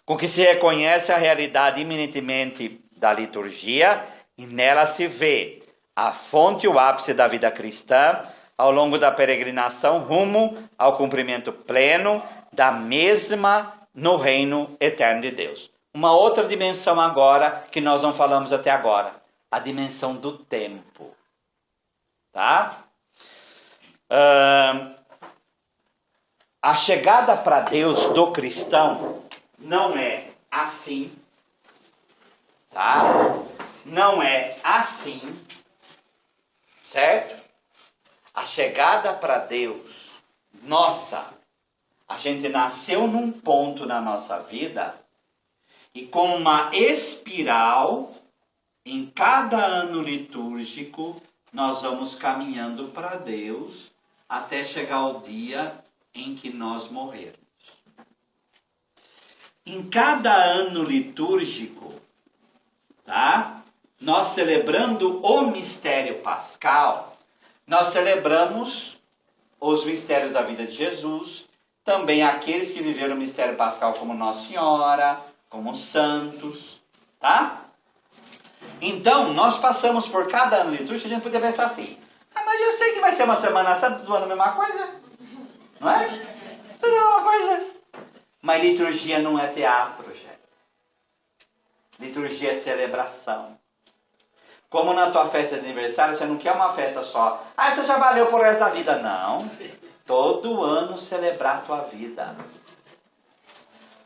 com que se reconhece a realidade iminentemente da liturgia e nela se vê a fonte e o ápice da vida cristã ao longo da peregrinação rumo ao cumprimento pleno da mesma no reino eterno de Deus. Uma outra dimensão agora que nós não falamos até agora, a dimensão do tempo. Tá? A chegada para Deus do cristão não é assim, tá? Não é assim, certo? A chegada para Deus, nossa, a gente nasceu num ponto na nossa vida e com uma espiral, em cada ano litúrgico, nós vamos caminhando para Deus até chegar ao dia em que nós morrermos. Em cada ano litúrgico, tá? Nós celebrando o mistério pascal, nós celebramos os mistérios da vida de Jesus, também aqueles que viveram o mistério pascal como Nossa Senhora, como santos, tá? Então, nós passamos por cada ano litúrgico, a gente podia pensar assim, mas eu sei que vai ser uma Semana Santa, tudo ano a mesma coisa, não é? Tudo a mesma coisa. Mas liturgia não é teatro, gente. Liturgia é celebração. Como na tua festa de aniversário, você não quer uma festa só. Isso já valeu por resto da vida. Não. Todo ano celebrar a tua vida.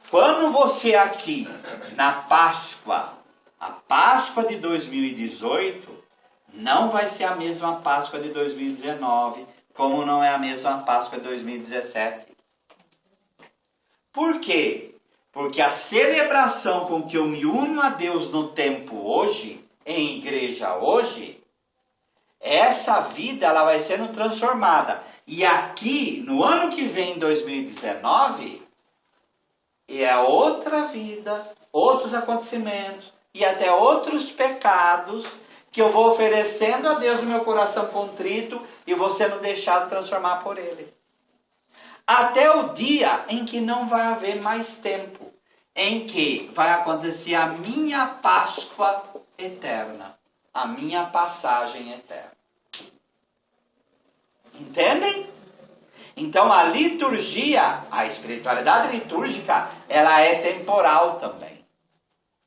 Quando você aqui, na Páscoa, a Páscoa de 2018, não vai ser a mesma Páscoa de 2019, como não é a mesma Páscoa de 2017. Por quê? Porque a celebração com que eu me uno a Deus no tempo hoje, em igreja hoje, essa vida ela vai sendo transformada. E aqui, no ano que vem, 2019, é outra vida, outros acontecimentos e até outros pecados que eu vou oferecendo a Deus no meu coração contrito e vou sendo deixado transformar por Ele. Até o dia em que não vai haver mais tempo, em que vai acontecer a minha Páscoa eterna, a minha passagem eterna. Entendem? Então a liturgia, a espiritualidade litúrgica, ela é temporal também.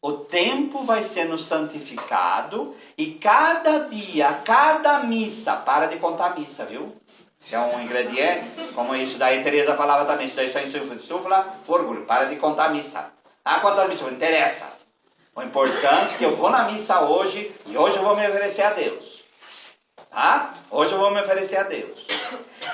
O tempo vai sendo santificado e cada dia, cada missa, para de contar missa, viu? Se é um ingrediente, como isso daí, Teresa falava também, isso daí só insufla orgulho, para de contar missa. Ah, quantas missas? Não interessa. O importante é que eu vou na missa hoje e hoje eu vou me oferecer a Deus. Tá? Hoje eu vou me oferecer a Deus.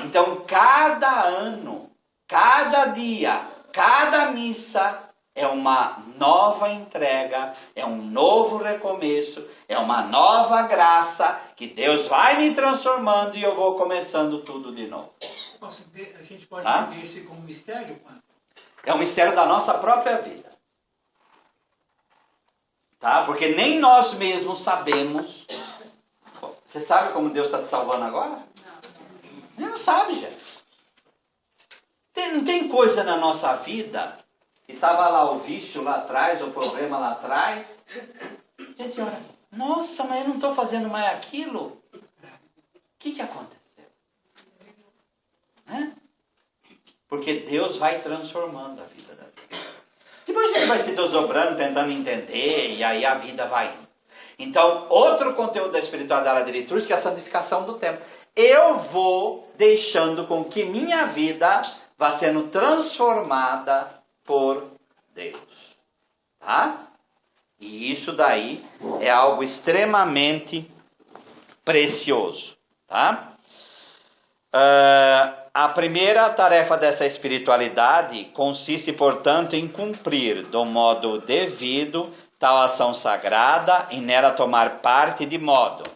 Então, cada ano, cada dia, cada missa é uma nova entrega, é um novo recomeço, é uma nova graça que Deus vai me transformando e eu vou começando tudo de novo. A gente pode entender isso como mistério, Padre? É um mistério da nossa própria vida. Tá? Porque nem nós mesmos sabemos. Você sabe como Deus está te salvando agora? Não sabe, gente. Não tem coisa na nossa vida que estava lá o vício lá atrás, o problema lá atrás. A gente olha, nossa, mas eu não estou fazendo mais aquilo. O que aconteceu? Porque Deus vai transformando a vida da gente. Depois a gente vai se desdobrando, tentando entender, e aí a vida vai indo. Então, outro conteúdo da espiritualidade litúrgica é a santificação do tempo. Eu vou deixando com que minha vida vá sendo transformada por Deus. Tá? E isso daí é algo extremamente precioso. Tá? A primeira tarefa dessa espiritualidade consiste, portanto, em cumprir do modo devido tal ação sagrada e nela tomar parte de modo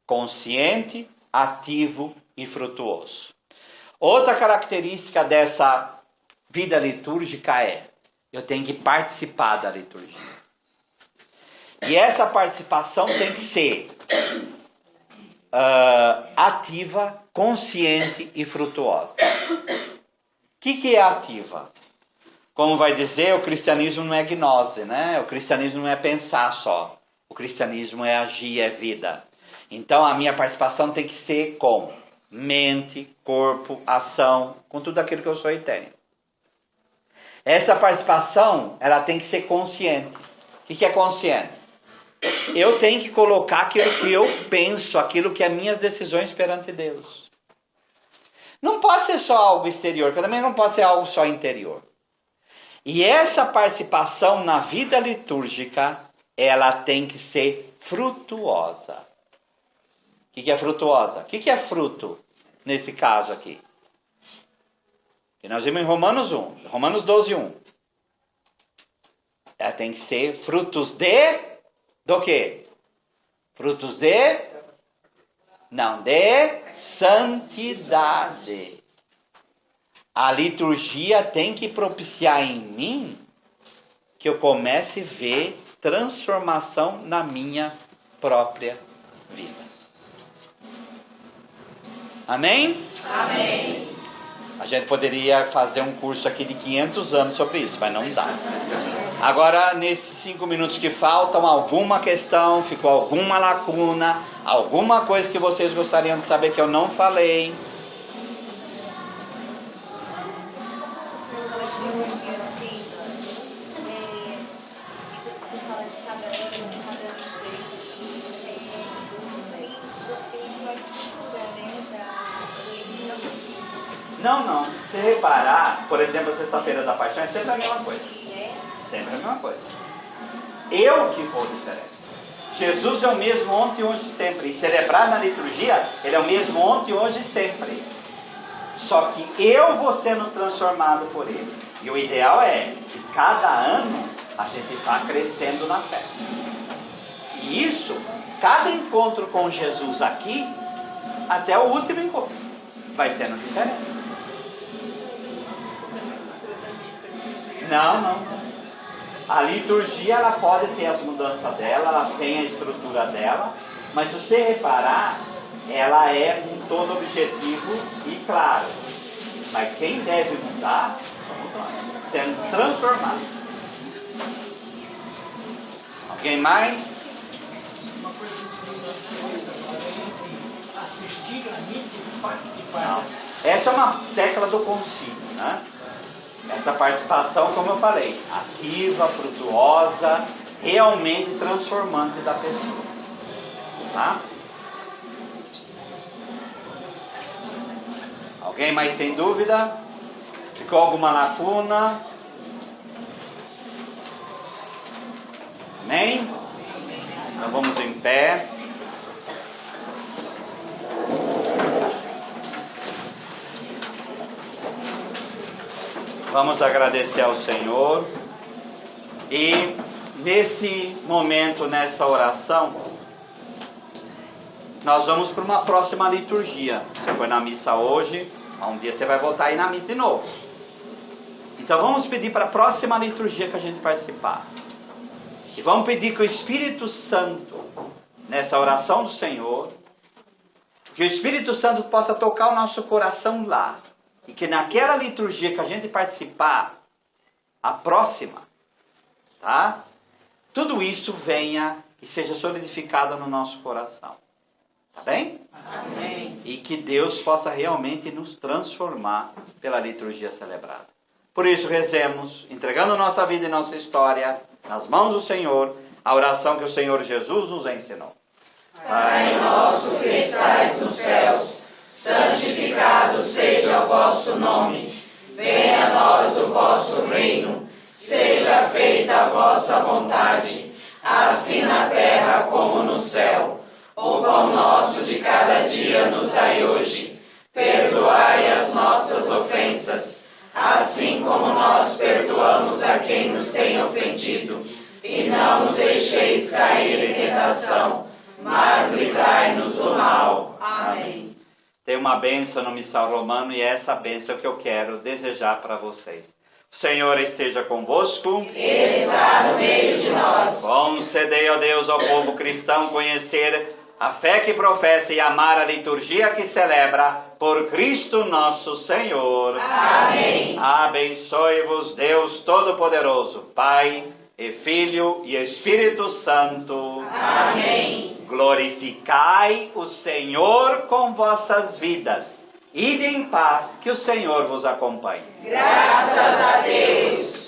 consciente, ativo e frutuoso. Outra característica dessa vida litúrgica é: eu tenho que participar da liturgia. E essa participação tem que ser ativa, consciente e frutuosa. O que é ativa? Como vai dizer, o cristianismo não é gnose, né? O cristianismo não é pensar só. O cristianismo é agir, é vida. Então a minha participação tem que ser com mente, corpo, ação, com tudo aquilo que eu sou e tenho. Essa participação, ela tem que ser consciente. O que é consciente? Eu tenho que colocar aquilo que eu penso, aquilo que é minhas decisões perante Deus. Não pode ser só algo exterior, porque também não pode ser algo só interior. E essa participação na vida litúrgica, ela tem que ser frutuosa. O que é frutuosa? O que é fruto nesse caso aqui? E nós vimos em Romanos 1, Romanos 12, 1. Ela tem que ser frutos do quê? Frutos de santidade. A liturgia tem que propiciar em mim que eu comece a ver transformação na minha própria vida. Amém? Amém. A gente poderia fazer um curso aqui de 500 anos sobre isso, mas não dá. Agora, nesses 5 minutos que faltam, alguma questão, ficou alguma lacuna, alguma coisa que vocês gostariam de saber que eu não falei? Você fala de cada ano diferente. Não. Se reparar, por exemplo, a sexta-feira da paixão é sempre a mesma coisa. Sempre a mesma coisa. Eu que vou diferente. Jesus é o mesmo ontem, hoje e sempre. E celebrar na liturgia, ele é o mesmo ontem, hoje e sempre. Só que eu vou sendo transformado por ele. E o ideal é que cada ano a gente vá crescendo na fé. E isso, cada encontro com Jesus aqui, até o último encontro, vai sendo diferente. Não. A liturgia, ela pode ter as mudanças dela, ela tem a estrutura dela, mas se você reparar, ela é com todo objetivo e claro. Mas quem deve mudar, sendo transformado. Alguém mais? Uma coisa que eu queria entre a assistir a missa e participar. Não. Essa é uma tecla do concílio, né? Essa participação, como eu falei, ativa, frutuosa, realmente transformante da pessoa. Tá? Alguém mais sem dúvida? Ficou alguma lacuna? Amém? Então vamos em pé. Vamos agradecer ao Senhor. E nesse momento, nessa oração, nós vamos para uma próxima liturgia. Você foi na missa hoje, um dia você vai voltar aí na missa de novo. Então vamos pedir para a próxima liturgia que a gente participar. E vamos pedir que o Espírito Santo, nessa oração do Senhor, que o Espírito Santo possa tocar o nosso coração lá. E que naquela liturgia que a gente participar, a próxima, tá? Tudo isso venha e seja solidificado no nosso coração. Tá bem? Amém. E que Deus possa realmente nos transformar pela liturgia celebrada. Por isso, rezemos, entregando nossa vida e nossa história nas mãos do Senhor, a oração que o Senhor Jesus nos ensinou. Pai nosso que estais nos céus, santificado seja o vosso nome. Venha a nós o vosso reino. Seja feita a vossa vontade, assim na terra como no céu. O pão nosso de cada dia nos dai hoje. Perdoai as nossas ofensas, assim como nós perdoamos a quem nos tem ofendido. E não nos deixeis cair em tentação, mas livrai-nos do mal. Amém. Tem uma bênção no Missal Romano e é essa bênção que eu quero desejar para vocês. O Senhor esteja convosco. Ele está no meio de nós. Concedei, ó Deus, ao povo cristão conhecer a fé que professa e amar a liturgia que celebra por Cristo nosso Senhor. Amém. Abençoe-vos Deus Todo-Poderoso, Pai e Filho e Espírito Santo. Amém. Glorificai o Senhor com vossas vidas. Ide em paz, que o Senhor vos acompanhe. Graças a Deus.